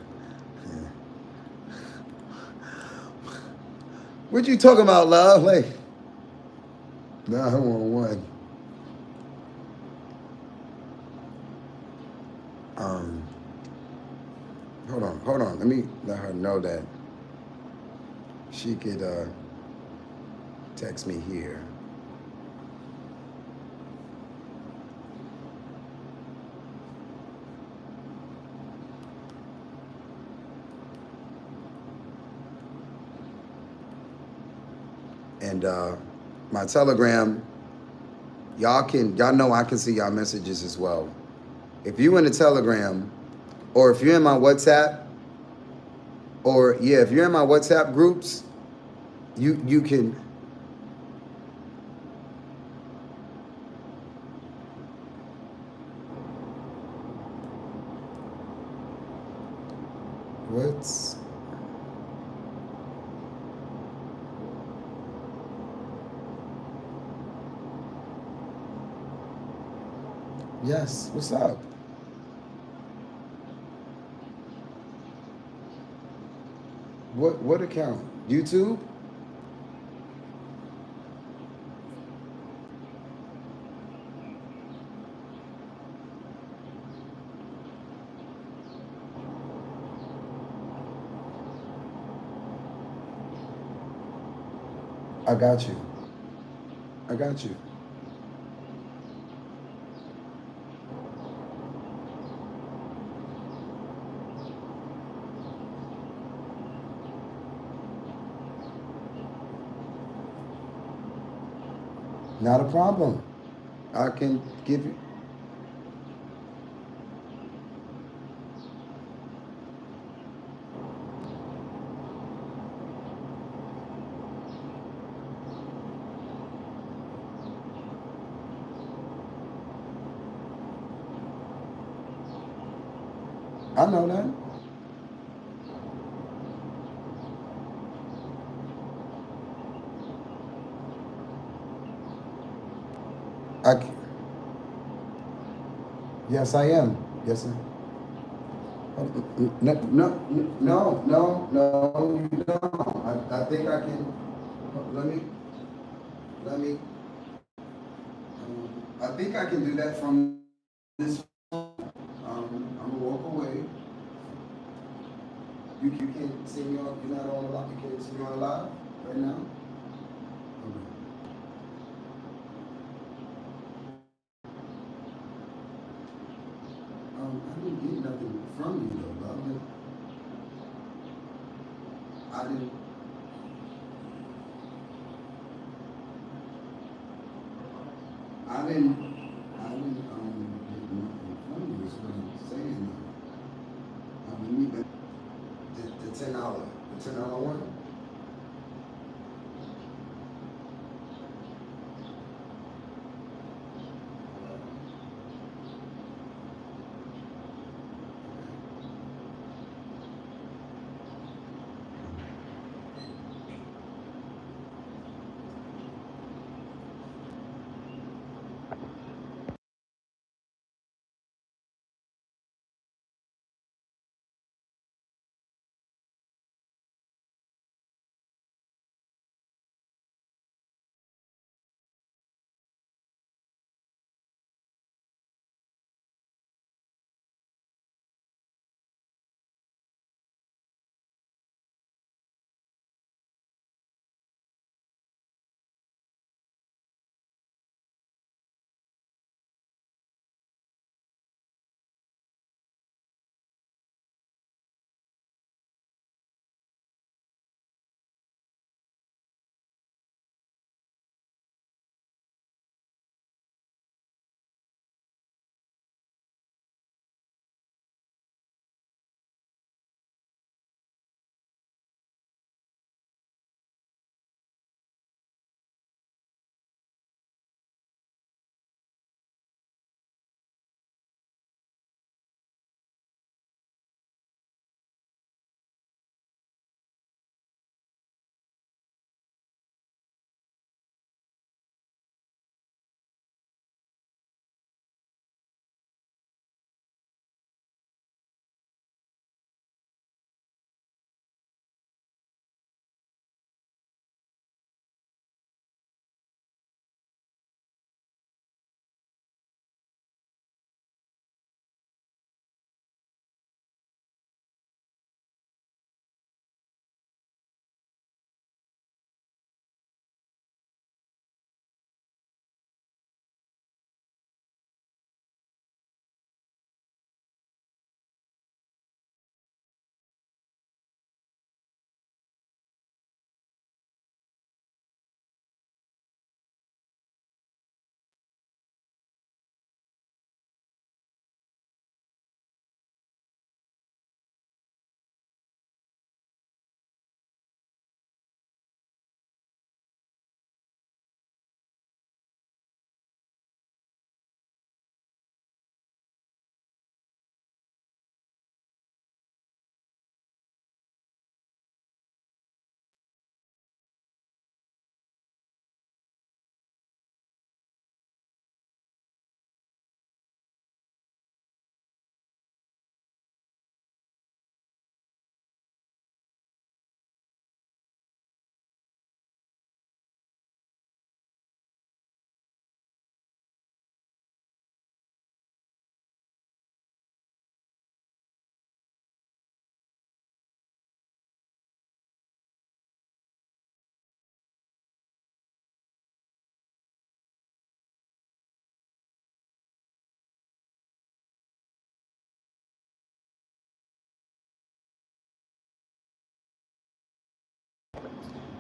What you talking about, love? Like 911. Hold on. Let me let her know that she could text me here. And my Telegram, y'all know I can see y'all messages as well. If you in the Telegram, or if you're in my WhatsApp, if you're in my WhatsApp groups, you can. What's Yes, what's up? What account? YouTube? I got you. I got you. Not a problem. I can give you. I know that. I, c- yes, I am. Yes, I am. No, you don't. I think I can. Let me, let me. I think I can do that from this. I'm gonna walk away. You can't see me on. You're not on live. You can't see me on live right now. Okay. I didn't get nothing from you though, love. I didn't. I didn't. I didn't get nothing from you. Is what I'm saying. The $10 one.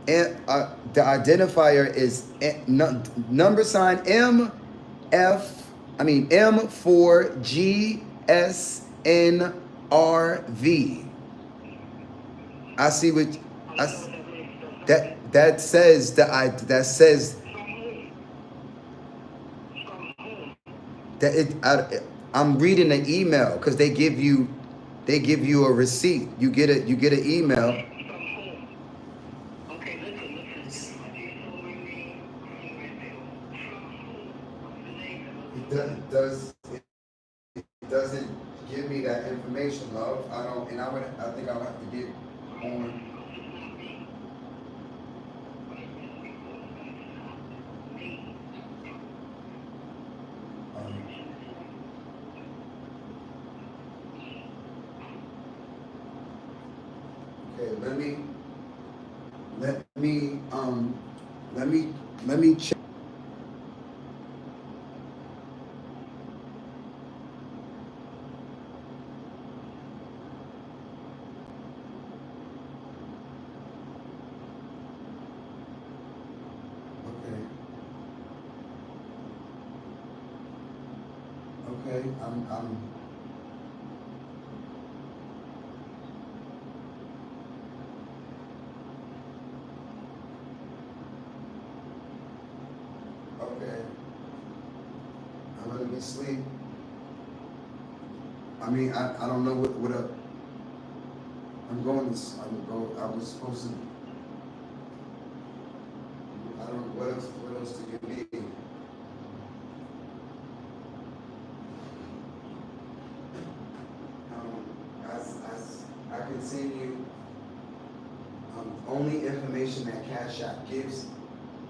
The identifier is number sign M4GSNRV. I see what that says that says that I'm reading an email because they give you a receipt. You get an email. It doesn't give me that information, love. I don't, and I think I'll have to get on. Okay, let me check. Okay, I'm okay. I'm gonna be asleep. I mean, I don't know what I'm going to, I was supposed to, I don't know what else to give me. I can send you only information that Cash App gives.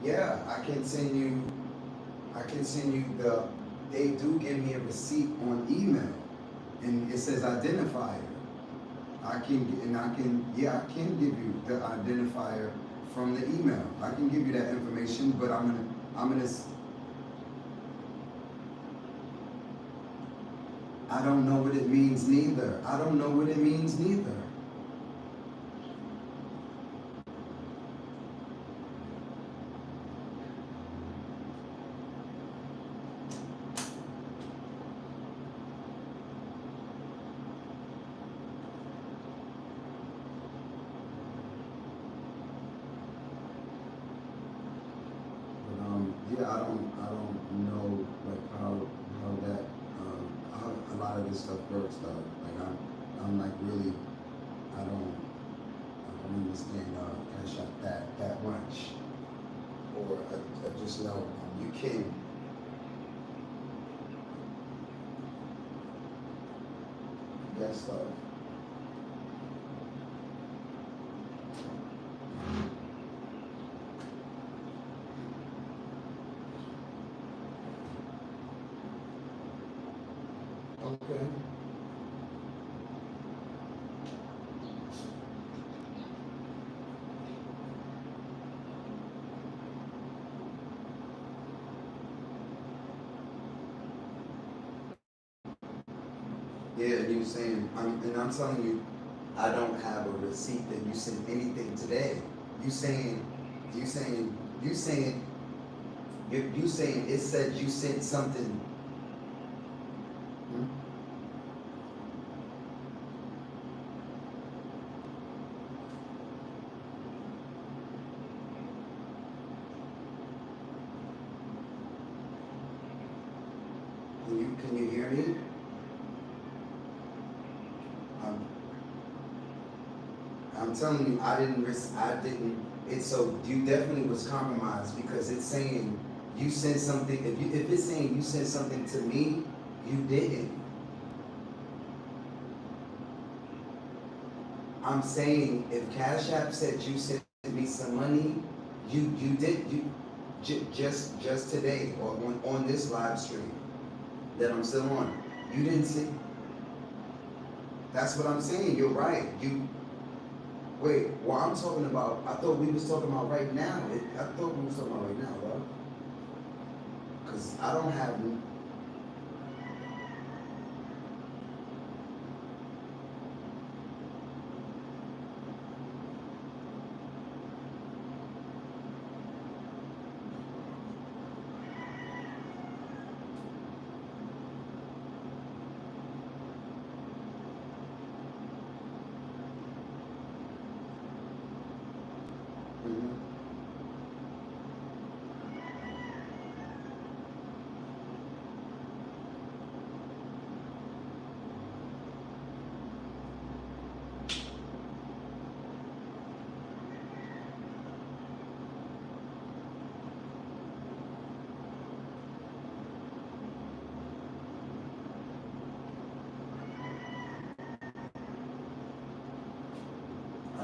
Yeah, I can send you they do give me a receipt on email, and it says identifier. I can give you the identifier from the email. I can give you that information, but I'm gonna I don't know what it means neither. I don't know what it means neither. Yeah, I don't know like how that how a lot of this stuff works though. Like I'm like really I don't understand Cash App that much. Or I just know you can that stuff. Okay. Yeah, and you saying, I'm telling you, I don't have a receipt that you sent anything today. You saying it said you sent something. Hmm? Can you hear me? I'm telling you, so you definitely was compromised because it's saying you sent something, if it's saying you sent something to me, you didn't. I'm saying if Cash App said you sent me some money, you did, just today or on this live stream that I'm still on, you didn't see. That's what I'm saying, you're right. Wait, well, I'm talking about, I thought we was talking about right now. I thought we was talking about right now, bro. Because I don't have...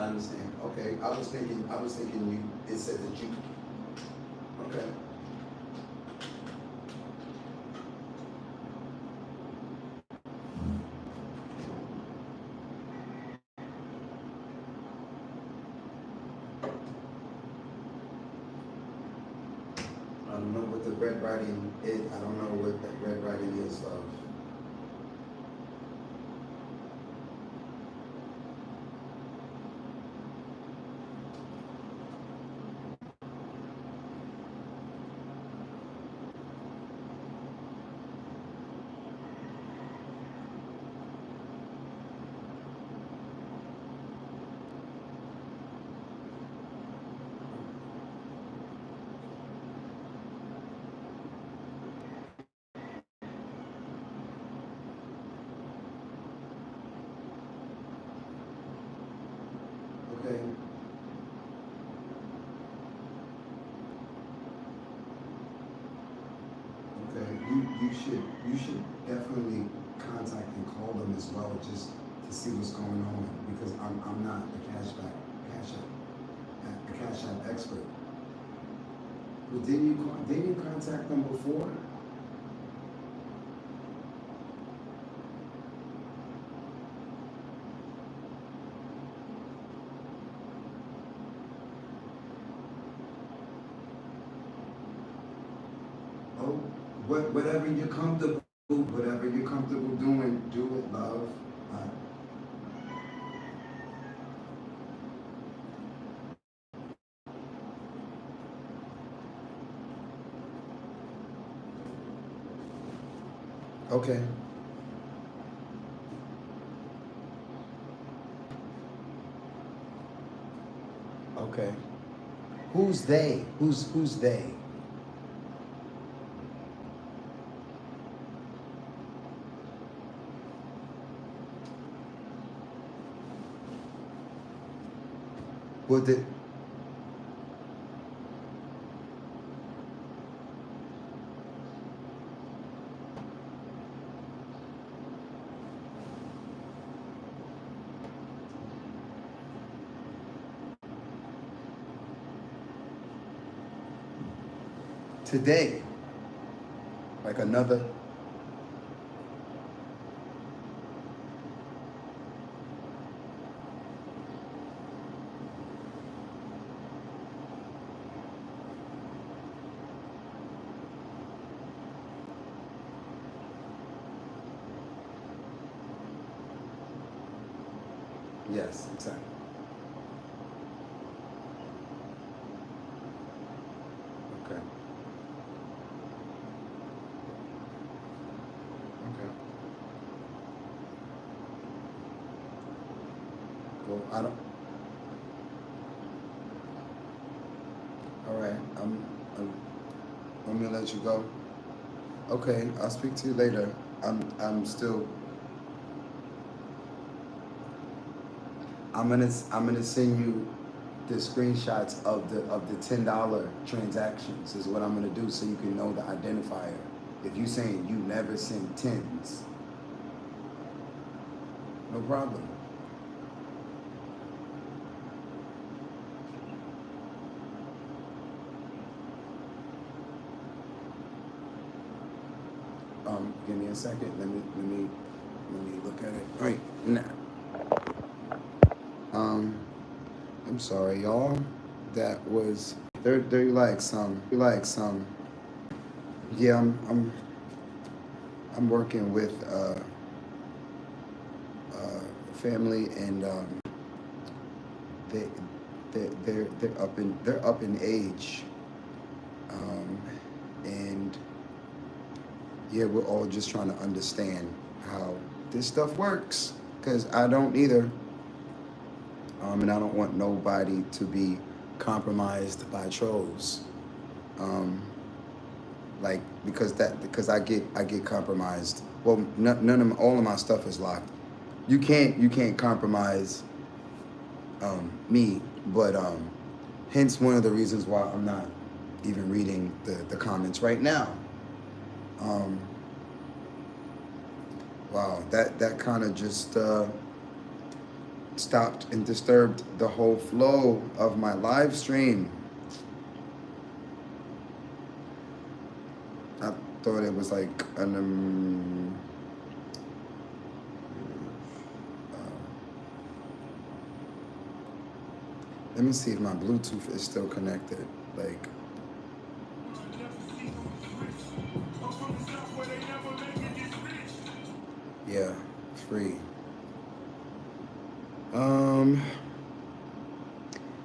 I understand. Okay, I was thinking it said that you, okay. I don't know what the red writing is. I don't know what that red writing is of. Okay. Okay. You should definitely contact and call them as well, just to see what's going on, because I'm not a cash app expert. But didn't you contact them before? Oh, whatever you're comfortable doing, do it, love. Okay. Okay. Who's they? Who's they? Would it? Today, like another. Yes, exactly. Okay. Okay. Well, I don't. All right. I'm gonna let you go. Okay. I'll speak to you later. I'm still. I'm gonna send you the screenshots of the $10 transactions is what I'm gonna do, so you can know the identifier. If you saying you never send tens, no problem. Give me a second. Let me look at it right now. I'm sorry, y'all. That was there. You like some. Yeah, I'm working with family, and they they're up in age, and yeah, we're all just trying to understand how this stuff works, because I don't either. And I don't want nobody to be compromised by trolls. Like, because I get compromised. Well, all of my stuff is locked. You can't compromise me, but hence one of the reasons why I'm not even reading the comments right now. Wow, that kind of just stopped and disturbed the whole flow of my live stream. I thought it was like an let me see if my Bluetooth is still connected. Like, yeah, free.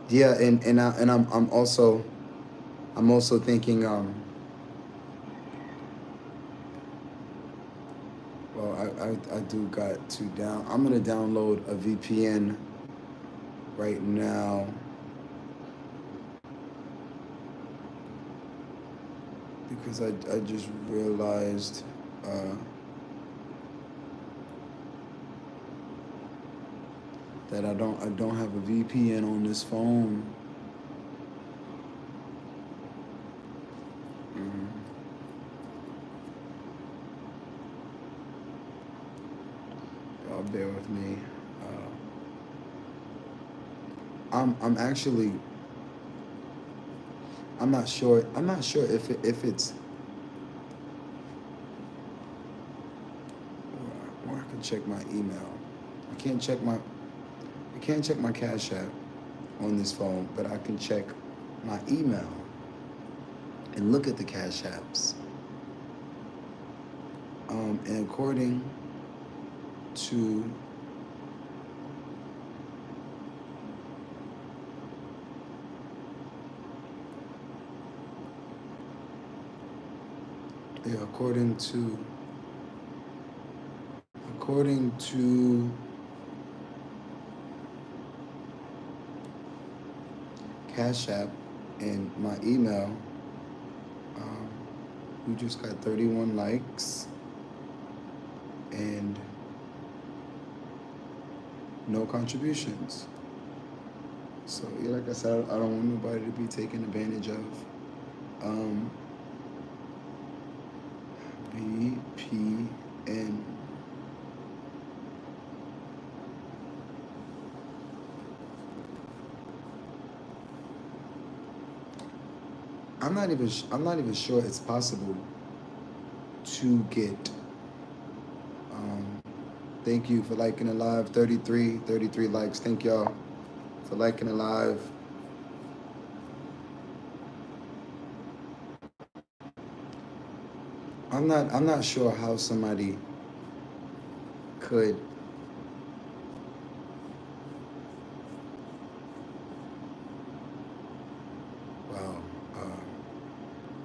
Yeah, and I'm also thinking well, I do got to down. I'm gonna download a VPN right now because I just realized that I don't have a VPN on this phone. Y'all bear with me. I'm actually. I'm not sure if it's. Or I can check my email. I can't check my Cash App on this phone, but I can check my email and look at the Cash Apps. And according to according to Cash App and my email, we just got 31 likes and no contributions. So yeah, like I said, I don't want nobody to be taken advantage of. VPN. I'm not even sure it's possible to get. Thank you for liking the live. 33 likes. Thank y'all for liking the live. I'm not sure how somebody could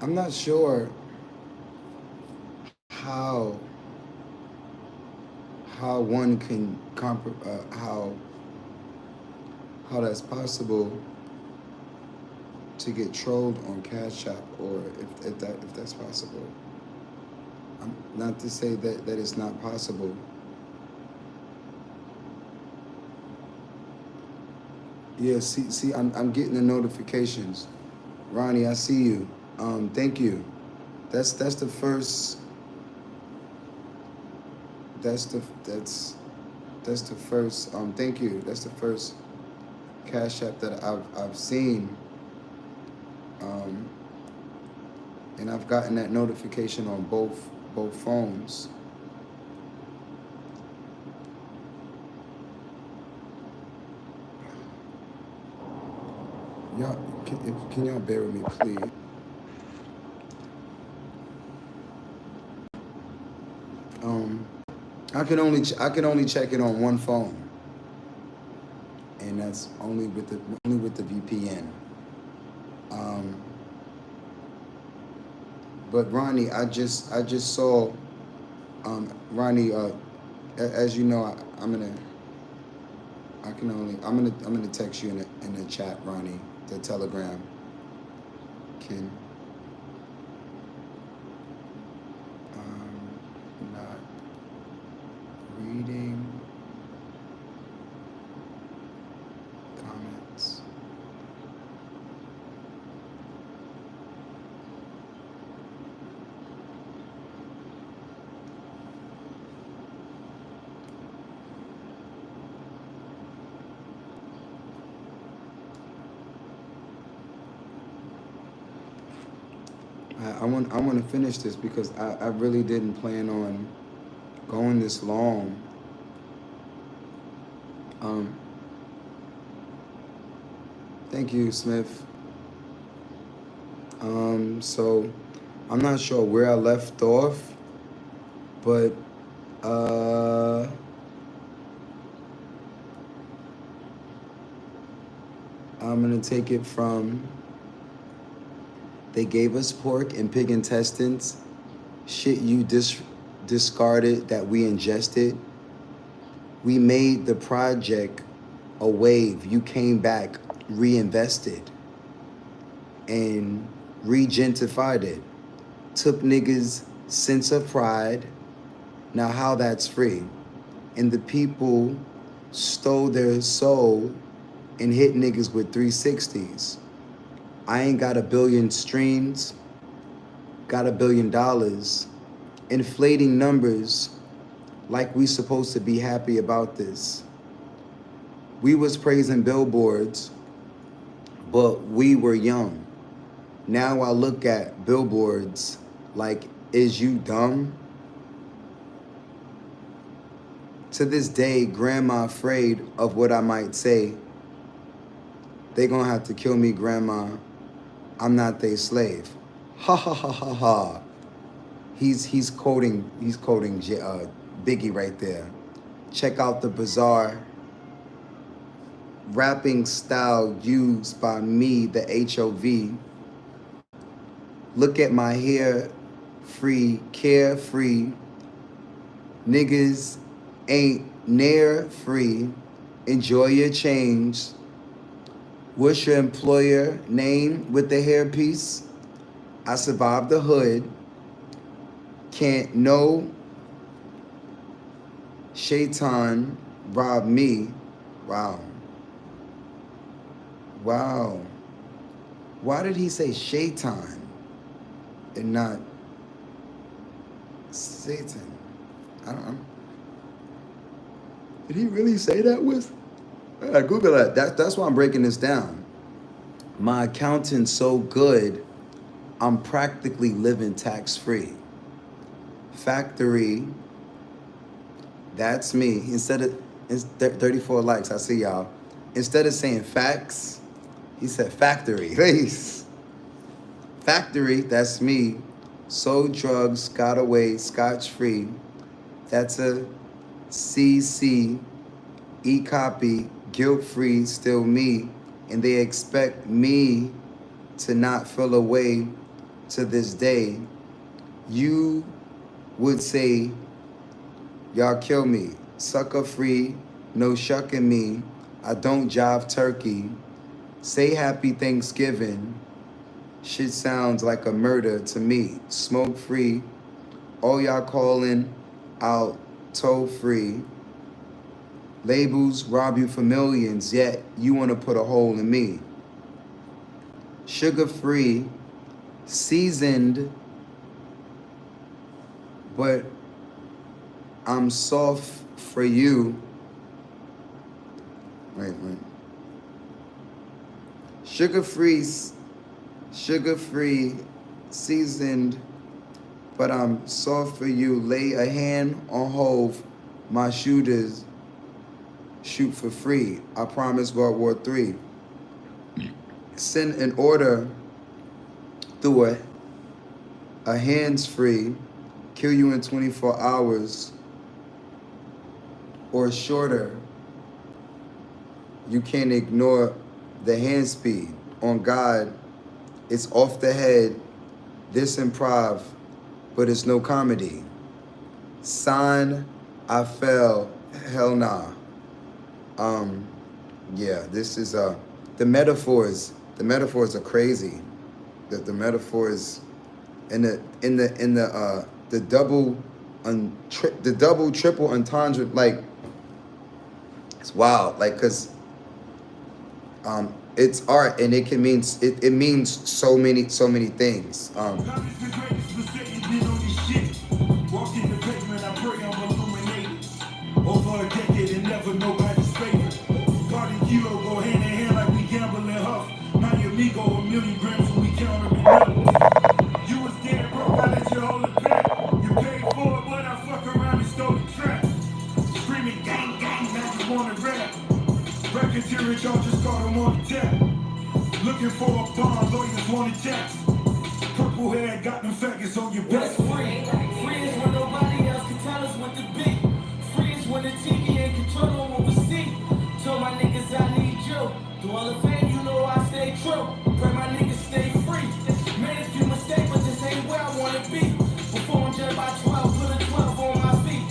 I'm not sure how one can how that's possible to get trolled on Cash App, or if that's possible. Not to say that it's not possible. Yeah, see, I'm getting the notifications. Ronnie, I see you. Thank you. That's the first. That's the first. Thank you. That's the first Cash App that I've seen. And I've gotten that notification on both phones. Y'all, can y'all bear with me, please? I can only check it on one phone, and that's only with the VPN. But Ronnie, I just saw, Ronnie. As you know, I'm gonna text you in the chat, Ronnie, the Telegram. Not reading comments. I want to finish this because I really didn't plan on going this long. Um, Thank you, Smith. So I'm not sure where I left off, but uh, I'm gonna take it from they gave us pork and pig intestines, shit you discarded that we ingested. We made the project a wave. You came back, reinvested, and regentified it. Took niggas' sense of pride. Now how that's free. And the people stole their soul and hit niggas with 360s. I ain't got a billion streams, got $1 billion. Inflating numbers like we supposed to be happy about this. We was praising billboards, but we were young. Now I look at billboards like, is you dumb? To this day, grandma afraid of what I might say. They gonna have to kill me, grandma. I'm not they slave. Ha ha ha ha ha. He's quoting Biggie right there. Check out the bizarre rapping style used by me, the HOV. Look at my hair free, carefree. Niggas ain't near free. Enjoy your change. What's your employer name with the hairpiece? I survived the hood. Can't no shaitan rob me. Wow. Wow. Why did he say shaitan and not Satan? I don't know. Did he really say that with? I gotta Google that. That's why I'm breaking this down. My accountant's so good, I'm practically living tax-free. Factory, that's me. Instead of 34 likes, I see y'all. Instead of saying facts, he said factory. Please. Factory, that's me. Sold drugs, got away, scotch-free. That's a CC, e-copy, guilt-free, still me. And they expect me to not feel away to this day. You would say, y'all kill me. Sucker free, no shucking me. I don't jive turkey. Say happy Thanksgiving. Shit sounds like a murder to me. Smoke free. All y'all calling out toll free. Labels rob you for millions, yet you want to put a hole in me. Sugar free, seasoned, but I'm soft for you. Wait. Sugar free, seasoned, but I'm soft for you. Lay a hand on Hove, my shooters shoot for free. I promise World War III. Send an order through a hands-free, kill you in 24 hours or shorter. You can't ignore the hand speed. On God, it's off the head, this improv, but it's no comedy. Sign, I fell, hell nah. Yeah, this is the metaphors are crazy. The metaphors and the double triple entendre, like, it's wild, like, cause it's art and it means so many things. Over a decade and never nobody's favorite. Party kilo go hand in hand like we gamble and huff. My amigo, 1,000,000 grams when we count them and up. You was there get rich, y'all just call them on the jet. Looking for a bond, lawyers want to jets. Purple hair, got them faggots on your What's back. free? Free is when nobody else can tell us what to be. Free is when the TV ain't controlling what we see. Told my niggas I need you. Through all the fame, you know I stay true. Pray my niggas stay free. Made a few mistakes, but this ain't where I wanna be. Before I'm judged by 12, put a 12 on my feet.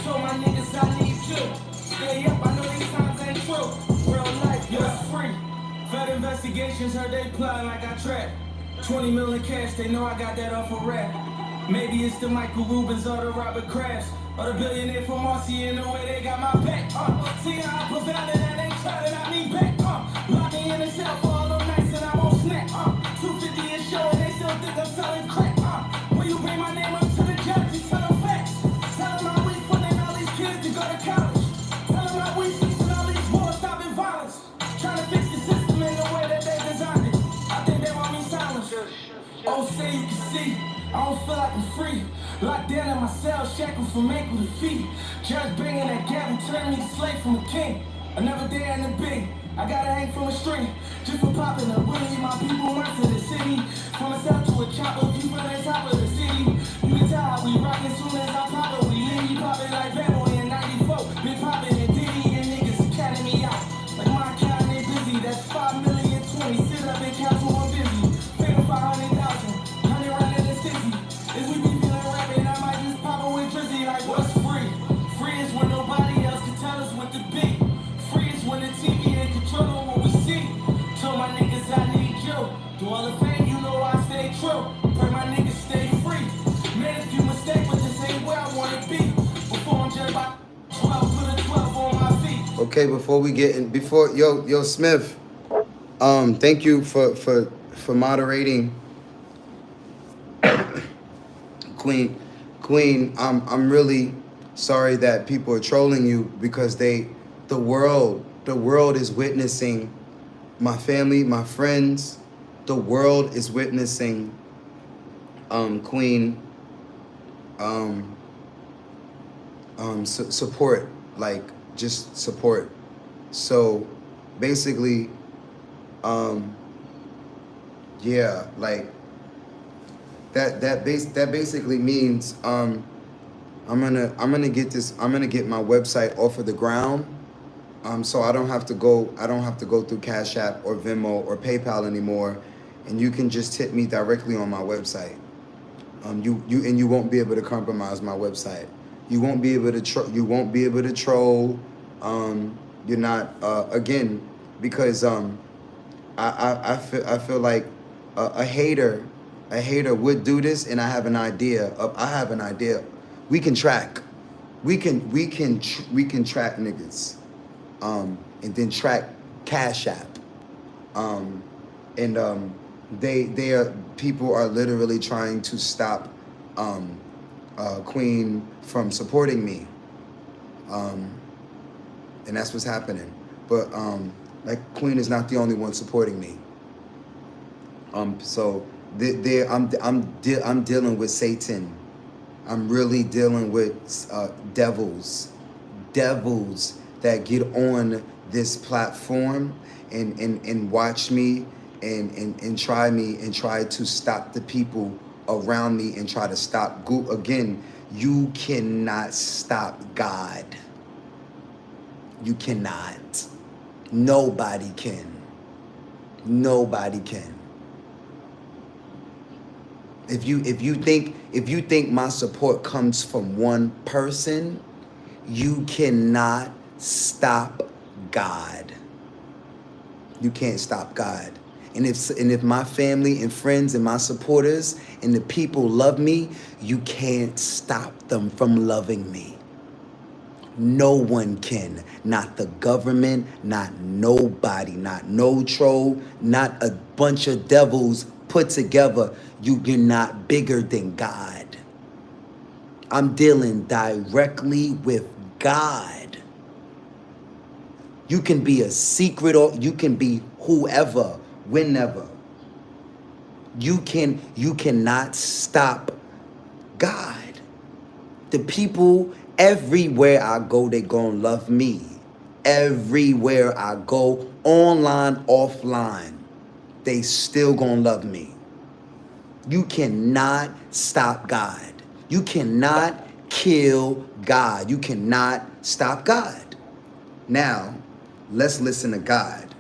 Told my niggas I need you. Stay up, I know these times ain't true. Real life, yeah, free. Fed investigations, heard they plotting like I trap. 20 million cash, they know I got that off a rap. Maybe it's the Michael Rubens or the Robert Crafts, or the billionaire from Marcy in the way they got my back. See how I prevailed and they tried to knock me back. Lock me in the cell for all them nights and I won't snap. 250 a show and they still think I'm selling crack. When you bring my name up to the judge, you tell them facts. Tell them how we funding all these kids to go to college. Tell them how we ceasing all these wars, stopping violence. Trying to fix the system in the way that they designed it. I think they want me silenced. Oh, say you can see, I don't feel like I'm free. Locked down in my cell, shackled from ankle to feet. Judge banging that gavel, turned me to slave from a king. Another day in the big, I gotta hang from a string. Just for popping a bully, my people run to the city. From a cell to a chopper, people on top of the city. You can tell how we rockin' soon as I pop it. We leave, poppin' like Bad Boy in 94. Been poppin' and Diddy and niggas counting me out. Like my account ain't busy, that's 5 million 20. Sit up and count till I'm busy. Pay 500,000, 100 round in the city. If we be feeling rapping, I might just pop it with Drizzy. Like what's free? Free is when nobody else can tell us what to be. Free is when the TV ain't controlling what we see. Told my niggas I need you. Through all the fame, you know I stay true. Pray my niggas stay free. Made a few mistakes, but this ain't where I wanna be. Before I'm judged by 12, put a 12 on my feet. Okay, before we get in, before yo Smith, thank you for moderating. Queen, I'm really sorry that people are trolling you because the world is witnessing, my family, my friends, the world is witnessing Queen support, like just support. So basically, yeah, like that basically means I'm gonna get my website off of the ground, so I don't have to go through Cash App or Venmo or PayPal anymore, and you can just tip me directly on my website. You won't be able to compromise my website. You won't be able to troll. You're not again, because I feel like a hater would do this, and I have an idea. We can track niggas, and then track Cash App, people are literally trying to stop Queen from supporting me, and that's what's happening. But like Queen is not the only one supporting me. So I'm dealing with Satan. I'm really dealing with devils that get on this platform and watch me and try to stop the people around me and try to stop. Again, you cannot stop God. You cannot. Nobody can. Nobody can. If you think my support comes from one person, you cannot stop God. You can't stop God. And if my family and friends and my supporters and the people love me, you can't stop them from loving me. No one can. Not the government, not nobody, not no troll, not a bunch of devils put together. You're not bigger than God. I'm dealing directly with God. You can be a secret, or you can be whoever, whenever. You cannot stop God. The people everywhere I go, they gonna love me. everywhere I go, online, offline. They still gonna love me. You cannot stop God. You cannot kill God. You cannot stop God. Now, let's listen to God.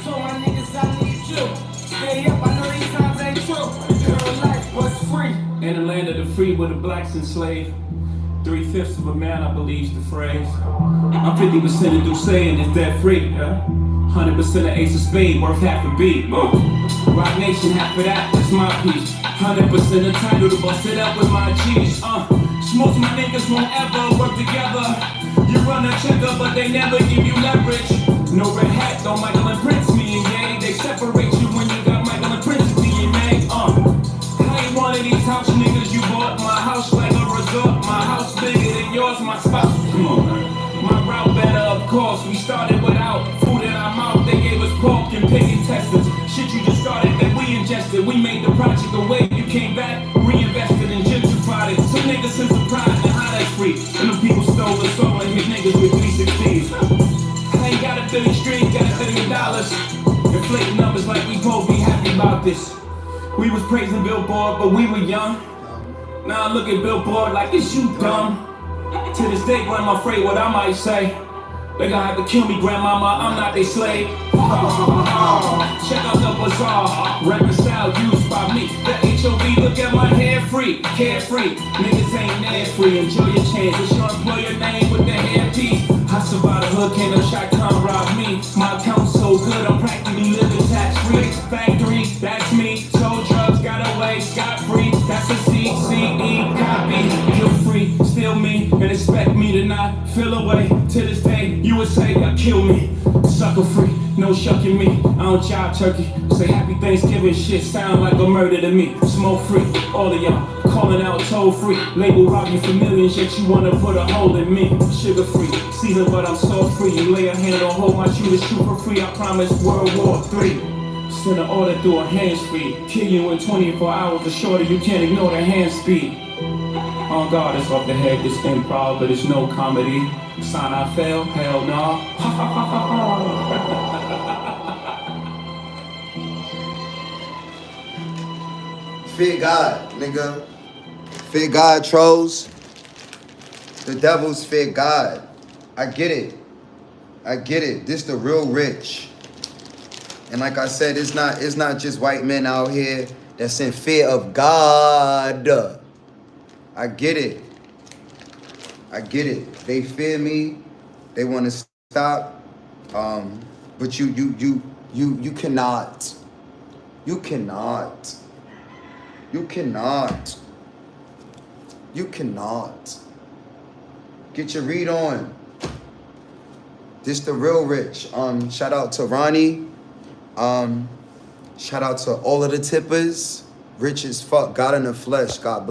So my niggas, I need you. Stay up, I know these times ain't true. Girl, life was free. In the land of the free where the blacks enslaved. 3/5 of a man, I believe's the phrase. I'm 50% of Duce and it's dead free. Yeah? 100% of Ace of Spade, worth half a beat. Rock Nation, half of that, that's my piece. 100% of title to bust it up with my cheese. Most my niggas won't ever work together. You run a checker, but they never give you leverage. No red hat, don't Michael and Prince me and Ye. They separate you when you got Michael and Prince DNA. I ain't one of these house niggas you bought. My house like a resort. My house bigger than yours, my spot. Come on, man. My route better, of course. We started without food in our mouth. They gave us pork and pig intestines. Shit you just started that we ingested. We made the project away. You came back, reinvested and gentrified it. Some niggas sense of pride and how that's free. And them people stole the soul and hit niggas with 316s. I ain't got $1 billion street, got $1 billion. Inflating numbers like we both be happy about this. We was praising Billboard, but we were young. Now I look at Billboard like, is you dumb? To this day, grandma afraid what I might say. They gonna have to kill me, grandmama, I'm not they slave. Check out the bazaar, reconcile used by me. The HOV, look at my hair free, carefree. Niggas ain't there free, enjoy your chance. It's your employer name with the hairpiece. I survived the hood, can't no shot come rob me. My account's so good, I'm practically living tax-free. Factory, that's me. Sold drugs, got away, scot-free. That's a CCE copy. You're free, still me, and expect me to not feel away. To this day, you would say, kill me. Sucker free, no shucking me. I don't jive turkey. Say happy Thanksgiving shit sound like a murder to me. Smoke free, all of y'all calling out toll free. Label rob you for millions, yet you wanna put a hole in me. Sugar free, season but I'm so free. You lay a hand on hold my shooters shoot for free. I promise World War III. Send an order through a hand speed. Kill you in 24 hours, the shorter you can't ignore the hand speed. On God, it's off the head, this improv, but it's no comedy. Sign I fail, hell no. Fear God, nigga. Fear God, trolls. The devils fear God. I get it. I get it. This the real rich. And like I said, it's not just white men out here that's in fear of God. I get it. I get it. They fear me. They want to stop. But you cannot. You cannot. You cannot. You cannot. Get your read on. This the real rich. Shout out to Ronnie. Shout out to all of the tippers. Rich as fuck. God in the flesh. God bless.